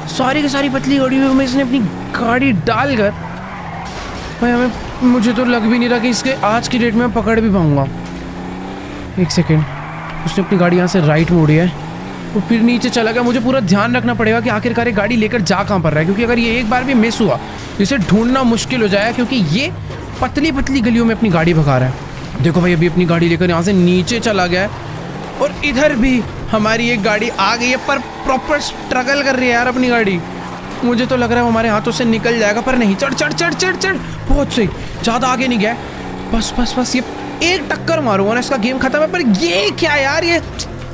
सारी की सारी पतली गाड़ियों में इसने अपनी गाड़ी डालकर भाई मुझे तो लग भी नहीं रहा कि इसके आज की डेट में पकड़ भी पाऊँगा। एक सेकेंड, उसने अपनी गाड़ी यहाँ से राइट मोड़ी है और फिर नीचे चला गया। मुझे पूरा ध्यान रखना पड़ेगा कि आखिरकार ये गाड़ी लेकर जा कहाँ पर रहा है, क्योंकि अगर ये एक बार भी मिस हुआ इसे ढूंढना मुश्किल हो जाएगा, क्योंकि ये पतली पतली गलियों में अपनी गाड़ी भगा रहा है। देखो भाई अभी अपनी गाड़ी लेकर यहाँ से नीचे चला गया है और इधर भी हमारी एक गाड़ी आ गई है, पर प्रॉपर स्ट्रगल कर रही है यार अपनी गाड़ी। मुझे तो लग रहा है हमारे हाथों से निकल जाएगा, पर नहीं। चढ़ चढ़ चढ़ चढ़ चढ़, बहुत सही, ज़्यादा आगे नहीं गया। बस बस बस, ये एक टक्कर मारूंगा ना इसका गेम खत्म है। पर ये क्या यार, ये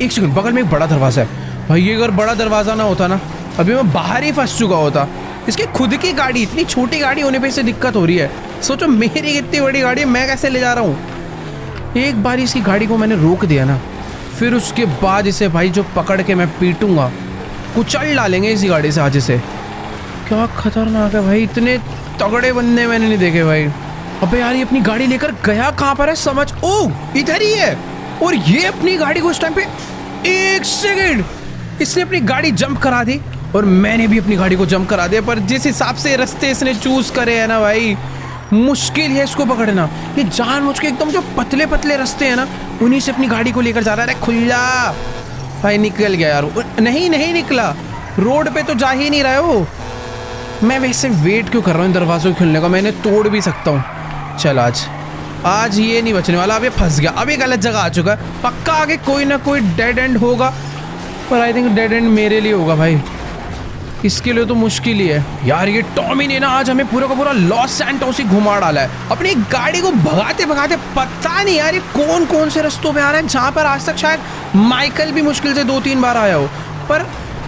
एक सेकंड, बगल में एक बड़ा दरवाजा है भाई। ये अगर बड़ा दरवाजा ना होता ना, अभी मैं बाहर ही फंस चुका होता। इसकी खुद की गाड़ी, इतनी छोटी गाड़ी होने पे इसे दिक्कत हो रही है। सोचो मेरी इतनी बड़ी गाड़ी है, मैं कैसे ले जा रहा हूँ। एक बार इसकी गाड़ी को मैंने रोक दिया ना, फिर उसके बाद इसे भाई जो पकड़ के मैं पीटूंगा, कुचल डालेंगे इसी गाड़ी से आज इसे। क्या खतरनाक है भाई, इतने तगड़े बंदे मैंने नहीं देखे भाई। अबे यार ये अपनी गाड़ी लेकर गया कहाँ पर है, समझ, ओ इधर ही है। और ये अपनी गाड़ी को इस टाइम पे, एक सेकंड, इसने अपनी गाड़ी जंप करा दी और मैंने भी अपनी गाड़ी को जंप करा दिया। पर जिस हिसाब से रास्ते इसने चूज करे है ना भाई, मुश्किल है इसको पकड़ना। ये जानबूझ के एकदम जो पतले पतले रास्ते हैं ना, उन्हीं से अपनी गाड़ी को लेकर जा रहा है। अरे खुल्ला भाई, निकल गया यार। नहीं नहीं निकला, रोड पे तो जा ही नहीं रहे हो। मैं वैसे वेट क्यों कर रहा हूँ इन दरवाजों को खुलने का, मैंने तोड़ भी सकता हूँ। चल आज ये नहीं बचने वाला। अब ये फंस गया, अब ये गलत जगह आ चुका है। पक्का आगे कोई ना कोई डेड एंड होगा, पर आई थिंक डेड एंड मेरे लिए होगा भाई। इसके लिए तो मुश्किल ही है यार। ये टॉमी ने ना आज हमें पूरा का पूरा लॉस सैंटोस ही घुमा डाला है अपनी गाड़ी को भगाते भगाते। पता नहीं यार ये कौन कौन से रास्तों पे आ रहा है, जहाँ पर आज तक शायद माइकल भी मुश्किल से 2-3 बार आया हो। पर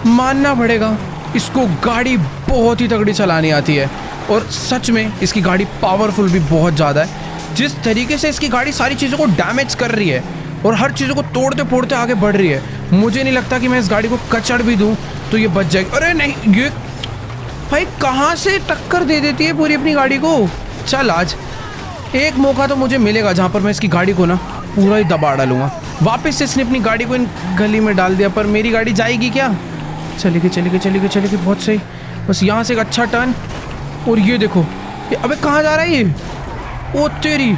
मानना पड़ेगा, इसको गाड़ी बहुत ही तगड़ी चलानी आती है। और सच में इसकी गाड़ी पावरफुल भी बहुत ज़्यादा है। जिस तरीके से इसकी गाड़ी सारी चीज़ों को डैमेज कर रही है और हर चीज़ों को तोड़ते फोड़ते आगे बढ़ रही है, मुझे नहीं लगता कि मैं इस गाड़ी को कचड़ भी दूँ तो ये बच जाएगी। अरे नहीं, ये भाई कहाँ से टक्कर दे देती है पूरी अपनी गाड़ी को। चल आज एक मौका तो मुझे मिलेगा जहाँ पर मैं इसकी गाड़ी को ना पूरा ही दबा डालूंगा। वापस से इसने अपनी गाड़ी को इन गली में डाल दिया, पर मेरी गाड़ी जाएगी क्या? चलेगी चलेगी चलेगी चलेगी, बहुत सही। बस यहाँ से एक अच्छा टर्न, और ये देखो ये, अबे कहाँ जा रहा है ये? ओ तेरी,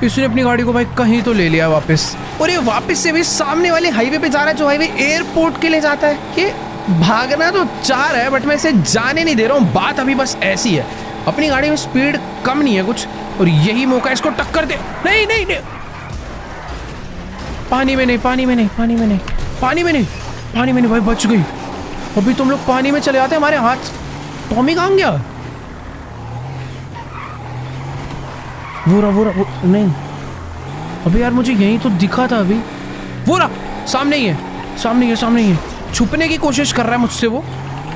इसने अपनी गाड़ी को भाई कहीं तो ले लिया वापस। और ये वापस से भी सामने वाले हाईवे पे जा रहा है, जो हाईवे एयरपोर्ट के लिए जाता है। ये भागना तो चाह रहा है, बट मैं इसे जाने नहीं दे रहा हूँ। बात अभी बस ऐसी है, अपनी गाड़ी में स्पीड कम नहीं है कुछ, और यही मौका इसको टक्कर दे। नहीं नहीं नहीं, पानी में नहीं, पानी में नहीं, पानी में नहीं, पानी में नहीं, पानी में नहीं भाई, बच गई। अभी तुम लोग पानी में चले आते, हमारे हाथ। टॉमी कहाँ गया? वो नहीं, अबे यार मुझे यहीं तो दिखा था अभी। वो रहा, सामने ही है, सामने ही है, सामने ही है। छुपने की कोशिश कर रहा है मुझसे वो,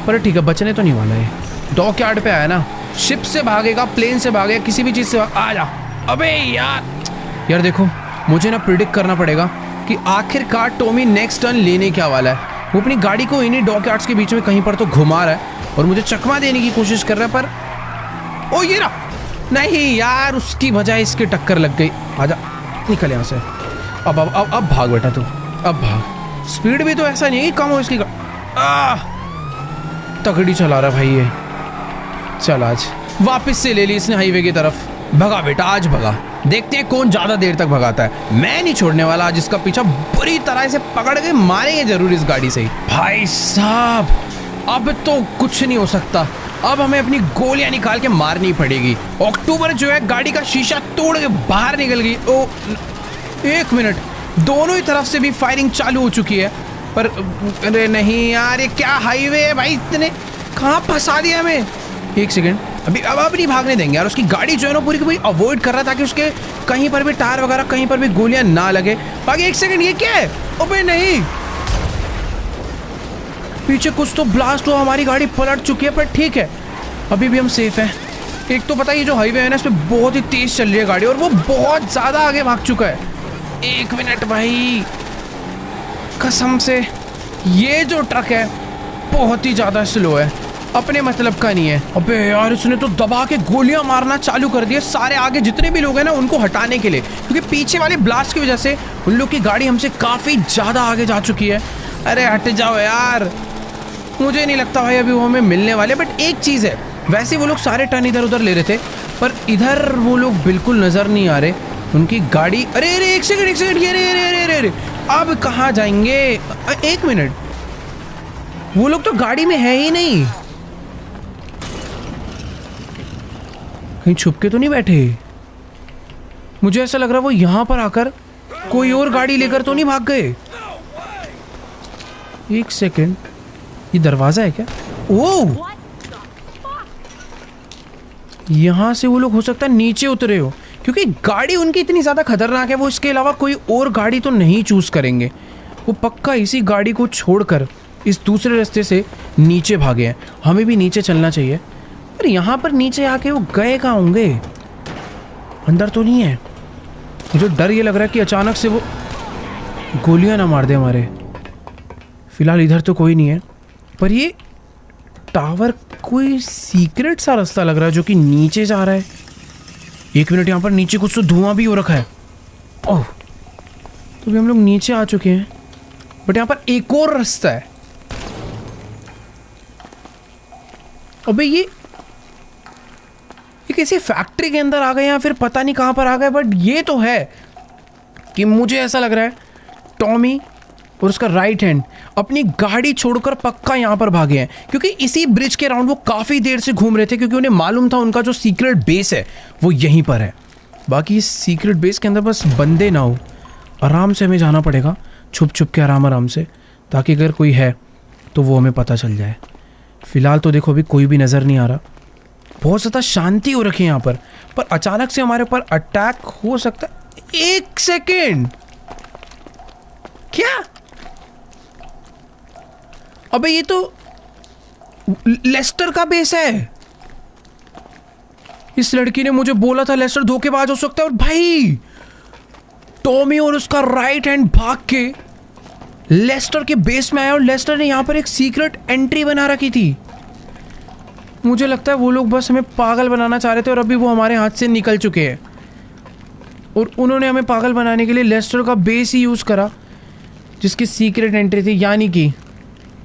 पर ठीक है, बचने तो नहीं वाला है। डॉक यार्ड पे आया ना, शिप से भागेगा, प्लेन से भागेगा, किसी भी चीज़ से आ जा। अबे यार देखो, मुझे ना प्रिडिक्ट करना पड़ेगा कि आखिरकार टॉमी नेक्स्ट टर्न लेने क्या वाला है। वो अपनी गाड़ी को इन्हीं डॉक यार्ड्स के बीच में कहीं पर तो घुमा रहा है और मुझे चकमा देने की कोशिश कर रहा है, पर ओ ये रहा। नहीं यार, उसकी बजाय इसकी टक्कर लग गई। आजा, निकल यहाँ से। अब भाग बेटा तू, अब भाग। स्पीड भी तो ऐसा नहीं है कि कम हो इसकी। तगड़ी चला रहा भाई ये। चल आज वापस से ले ली इसने हाईवे की तरफ। भगा बेटा, आज भगा। देखते हैं कौन ज्यादा देर तक भगाता है। मैं नहीं छोड़ने वाला आज इसका पीछा, बुरी तरह से पकड़ के मारेंगे जरूर इस गाड़ी से ही। भाई साहब, अब तो कुछ नहीं हो सकता। अब हमें अपनी गोलियां निकाल के मारनी पड़ेगी। अक्टूबर जो है गाड़ी का शीशा तोड़ के बाहर निकल गई। ओ एक मिनट, दोनों ही तरफ से भी फायरिंग चालू हो चुकी है। पर अरे नहीं यार, ये क्या हाईवे है भाई, इतने कहाँ फंसा दिया हमें। एक सेकंड, अब नहीं भागने देंगे यार। उसकी गाड़ी जो है ना पूरी की पूरी अवॉइड कर रहा था, ताकि उसके कहीं पर भी टायर वगैरह कहीं पर भी गोलियां ना लगे। बाकी एक सेकंड, ये क्या है? अबे नहीं, पीछे कुछ तो ब्लास्ट हुआ, हमारी गाड़ी पलट चुकी है, पर ठीक है, अभी भी हम सेफ हैं। एक तो पता है ये जो हाईवे है ना, इस पे बहुत ही तेज चल रही है गाड़ी, और वो बहुत ज़्यादा आगे भाग चुका है। एक मिनट भाई, कसम से ये जो ट्रक है बहुत ही ज़्यादा स्लो है, अपने मतलब का नहीं है। अबे यार, इसने तो दबा के गोलियां मारना चालू कर दिया सारे आगे जितने भी लोग हैं ना उनको हटाने के लिए, क्योंकि पीछे वाले ब्लास्ट की वजह से उन लोग की गाड़ी हमसे काफ़ी ज़्यादा आगे जा चुकी है। अरे हट जाओ यार, मुझे नहीं लगता भाई अभी वो हमें मिलने वाले। बट एक चीज़ है, वैसे वो लोग सारे टर्न इधर उधर ले रहे थे, पर इधर वो लोग बिल्कुल नज़र नहीं आ रहे। उनकी गाड़ी, अरे अरे एक सेकंड, अरे अब कहाँ जाएंगे? एक मिनट, वो लोग तो गाड़ी में है ही नहीं, कहीं छुप के तो नहीं बैठे? मुझे ऐसा लग रहा है वो यहाँ पर आकर कोई और गाड़ी लेकर तो नहीं भाग गए। एक सेकेंड, ये दरवाजा है क्या? ओह, यहाँ से वो लोग हो सकता है नीचे उतरे हो, क्योंकि गाड़ी उनकी इतनी ज़्यादा खतरनाक है, वो इसके अलावा कोई और गाड़ी तो नहीं चूज़ करेंगे। वो पक्का इसी गाड़ी को छोड़कर इस दूसरे रास्ते से नीचे भागे हैं। हमें भी नीचे चलना चाहिए। पर यहाँ पर नीचे आके वो गए कहाँ होंगे? अंदर तो नहीं है। मुझे डर ये लग रहा है कि अचानक से वो गोलियां ना मार दे हमारे। फिलहाल इधर तो कोई नहीं है, पर ये टावर कोई सीक्रेट सा रास्ता लग रहा है जो कि नीचे जा रहा है। एक मिनट, यहाँ पर नीचे कुछ तो धुआं भी हो रखा है। ओह, तो भी हम लोग नीचे आ चुके हैं, बट यहाँ पर एक और रास्ता है। अबे ये किसी फैक्ट्री के अंदर आ गए या फिर पता नहीं कहाँ पर आ गए, बट ये तो है कि मुझे ऐसा लग रहा है टॉमी और उसका राइट हैंड अपनी गाड़ी छोड़कर पक्का यहाँ पर भागे हैं, क्योंकि इसी ब्रिज के अराउंड वो काफ़ी देर से घूम रहे थे, क्योंकि उन्हें मालूम था उनका जो सीक्रेट बेस है वो यहीं पर है। बाकी इस सीक्रेट बेस के अंदर बस बंदे ना हो, आराम से हमें जाना पड़ेगा, छुप छुप के आराम से, ताकि अगर कोई है तो वो हमें पता चल जाए। फिलहाल तो देखो अभी कोई भी नज़र नहीं आ रहा, बहुत ज़्यादा शांति हो रखी है यहाँ पर अचानक से हमारे ऊपर अटैक हो सकता है। एक सेकेंड, क्या? अबे ये तो लेस्टर का बेस है। इस लड़की ने मुझे बोला था लेस्टर धोखेबाज हो सकता है, और भाई टॉमी और उसका राइट हैंड भाग के लेस्टर के बेस में आया, और लेस्टर ने यहां पर एक सीक्रेट एंट्री बना रखी थी। मुझे लगता है वो लोग बस हमें पागल बनाना चाह रहे थे, और अभी वो हमारे हाथ से निकल चुके हैं, और उन्होंने हमें पागल बनाने के लिए लेस्टर का बेस ही यूज़ करा जिसकी सीक्रेट एंट्री थी। यानी कि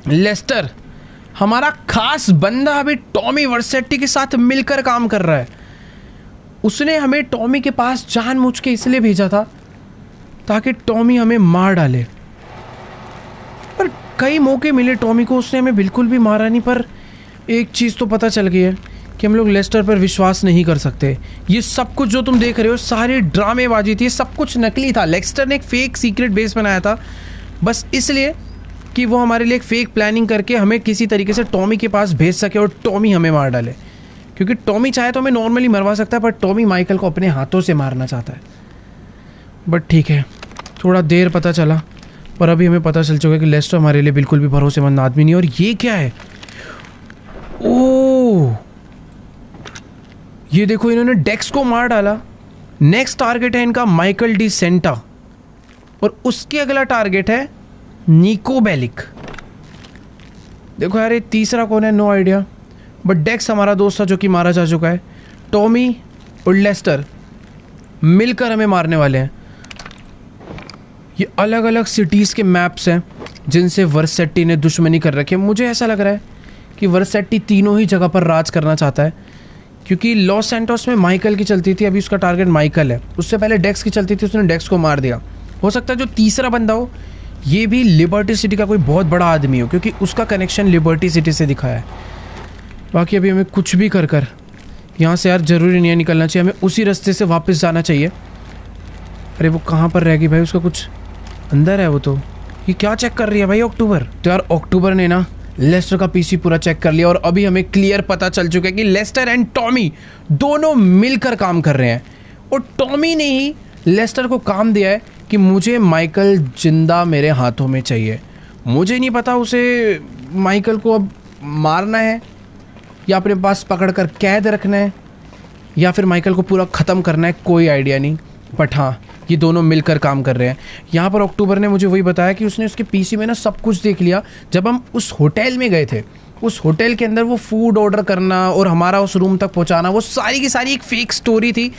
लेस्टर, हमारा खास बंदा, अभी टॉमी वर्सेटी के साथ मिलकर काम कर रहा है। उसने हमें टॉमी के पास जानबूझ के इसलिए भेजा था ताकि टॉमी हमें मार डाले, पर कई मौके मिले टॉमी को, उसने हमें बिल्कुल भी मारा नहीं। पर एक चीज़ तो पता चल गई है कि हम लोग लेस्टर पर विश्वास नहीं कर सकते। ये सब कुछ जो तुम देख रहे हो सारी ड्रामेबाजी थी, सब कुछ नकली था। लेस्टर ने एक फेक सीक्रेट बेस बनाया था बस इसलिए कि वो हमारे लिए एक फेक प्लानिंग करके हमें किसी तरीके से टॉमी के पास भेज सके और टॉमी हमें मार डाले, क्योंकि टॉमी चाहे तो हमें नॉर्मली मरवा सकता है, पर टॉमी माइकल को अपने हाथों से मारना चाहता है। बट ठीक है, थोड़ा देर पता चला, पर अभी हमें पता चल चुका है कि लेस्टर हमारे लिए बिल्कुल भी भरोसेमंद आदमी नहीं। और ये क्या है? ओह, ये देखो, इन्होंने डेक्स को मार डाला। नेक्स्ट टारगेट है इनका माइकल डी सेंटा, और उसके अगला टारगेट है निको बेलिक। देखो यार, ये तीसरा कौन है? नो आइडिया, बट डेक्स हमारा दोस्त था जो कि मारा जा चुका है। टॉमी और लेस्टर मिलकर हमें मारने वाले हैं। ये अलग अलग सिटीज़ के मैप्स हैं जिनसे वर्सेटी ने दुश्मनी कर रखी है। मुझे ऐसा लग रहा है कि वर्सेटी तीनों ही जगह पर राज करना चाहता है, क्योंकि लॉस सैंटोस में माइकल की चलती थी, अभी उसका टारगेट माइकल है। उससे पहले डेक्स की चलती थी, उसने डेक्स को मार दिया। हो सकता है जो तीसरा बंदा हो ये भी लिबर्टी सिटी का कोई बहुत बड़ा आदमी हो, क्योंकि उसका कनेक्शन लिबर्टी सिटी से दिखा है। बाकी अभी हमें कुछ भी कर कर यहाँ से यार ज़रूरी नहीं है निकलना चाहिए, हमें उसी रास्ते से वापस जाना चाहिए। अरे वो कहाँ पर रह गई भाई? उसका कुछ अंदर है वो तो। ये क्या चेक कर रही है भाई अक्टूबर? तो यार अक्टूबर ने ना लेस्टर का पीसी पूरा चेक कर लिया, और अभी हमें क्लियर पता चल चुका है कि लेस्टर एंड टॉमी दोनों मिलकर काम कर रहे हैं, और टॉमी ने ही लेस्टर को काम दिया है कि मुझे माइकल जिंदा मेरे हाथों में चाहिए। मुझे नहीं पता उसे माइकल को अब मारना है या अपने पास पकड़ कर कैद रखना है या फिर माइकल को पूरा ख़त्म करना है, कोई आइडिया नहीं। बट हाँ, ये दोनों मिलकर काम कर रहे हैं। यहाँ पर अक्टूबर ने मुझे वही बताया कि उसने उसके पीसी में ना सब कुछ देख लिया। जब हम उस होटल में गए थे, उस होटल के अंदर वो फूड ऑर्डर करना और हमारा उस रूम तक पहुँचाना, वो सारी की सारी एक फेक स्टोरी थी,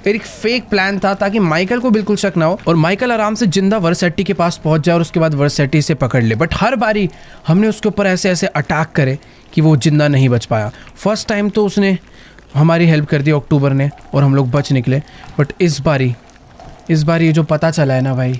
एक फेक प्लान था, ताकि माइकल को बिल्कुल शक ना हो और माइकल आराम से जिंदा वर्सेटी के पास पहुँच जाए और उसके बाद वर्सेटी से पकड़ ले। बट हर बारी हमने उसके ऊपर ऐसे ऐसे अटैक करे कि वो जिंदा नहीं बच पाया। फर्स्ट टाइम तो उसने हमारी हेल्प कर दी अक्टूबर ने, और हम लोग बच निकले। बट इस बार ये जो पता चला है ना भाई,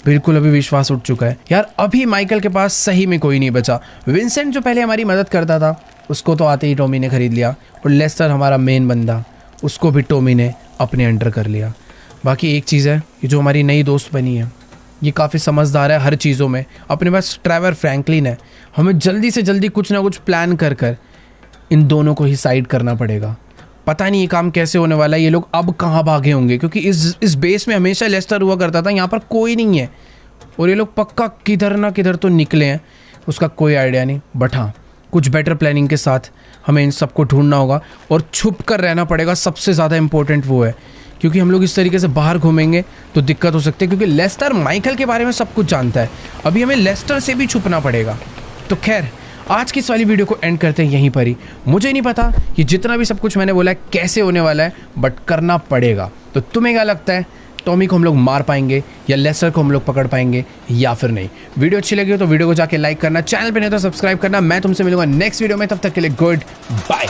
बिल्कुल अभी विश्वास उठ चुका है यार। अभी माइकल के पास सही में कोई नहीं बचा। विंसेंट जो पहले हमारी मदद करता था, उसको तो आते ही टॉमी ने खरीद लिया, और लेस्टर हमारा मेन बंदा, उसको भी टॉमी ने अपने अंडर कर लिया। बाकी एक चीज़ है, ये जो हमारी नई दोस्त बनी है ये काफ़ी समझदार है हर चीज़ों में। अपने पास ट्रेवर फ्रैंकलिन है। हमें जल्दी से जल्दी कुछ ना कुछ प्लान कर कर इन दोनों को ही साइड करना पड़ेगा। पता नहीं ये काम कैसे होने वाला है, ये लोग अब कहाँ भागे होंगे, क्योंकि इस बेस में हमेशा लेस्टर हुआ करता था, यहाँ पर कोई नहीं है और ये लोग पक्का किधर ना किधर तो निकले हैं, उसका कोई आइडिया नहीं। बट हाँ, कुछ बेटर प्लानिंग के साथ हमें इन सबको ढूंढना होगा और छुप कर रहना पड़ेगा। सबसे ज़्यादा इंपॉर्टेंट वो है, क्योंकि हम लोग इस तरीके से बाहर घूमेंगे तो दिक्कत हो सकती है, क्योंकि लेस्टर माइकल के बारे में सब कुछ जानता है। अभी हमें लेस्टर से भी छुपना पड़ेगा। तो खैर, आज की इस वाली वीडियो को एंड करते हैं यहीं पर ही। मुझे नहीं पता कि जितना भी सब कुछ मैंने बोला है कैसे होने वाला है, बट करना पड़ेगा। तो तुम्हें क्या लगता है, टॉमी को हम लोग मार पाएंगे या लेस्टर को हम लोग पकड़ पाएंगे या फिर नहीं? वीडियो अच्छी लगी हो तो वीडियो को जाके लाइक करना, चैनल पे नहीं तो सब्सक्राइब करना। मैं तुमसे मिलूंगा नेक्स्ट वीडियो में, तब तक के लिए गुड बाय।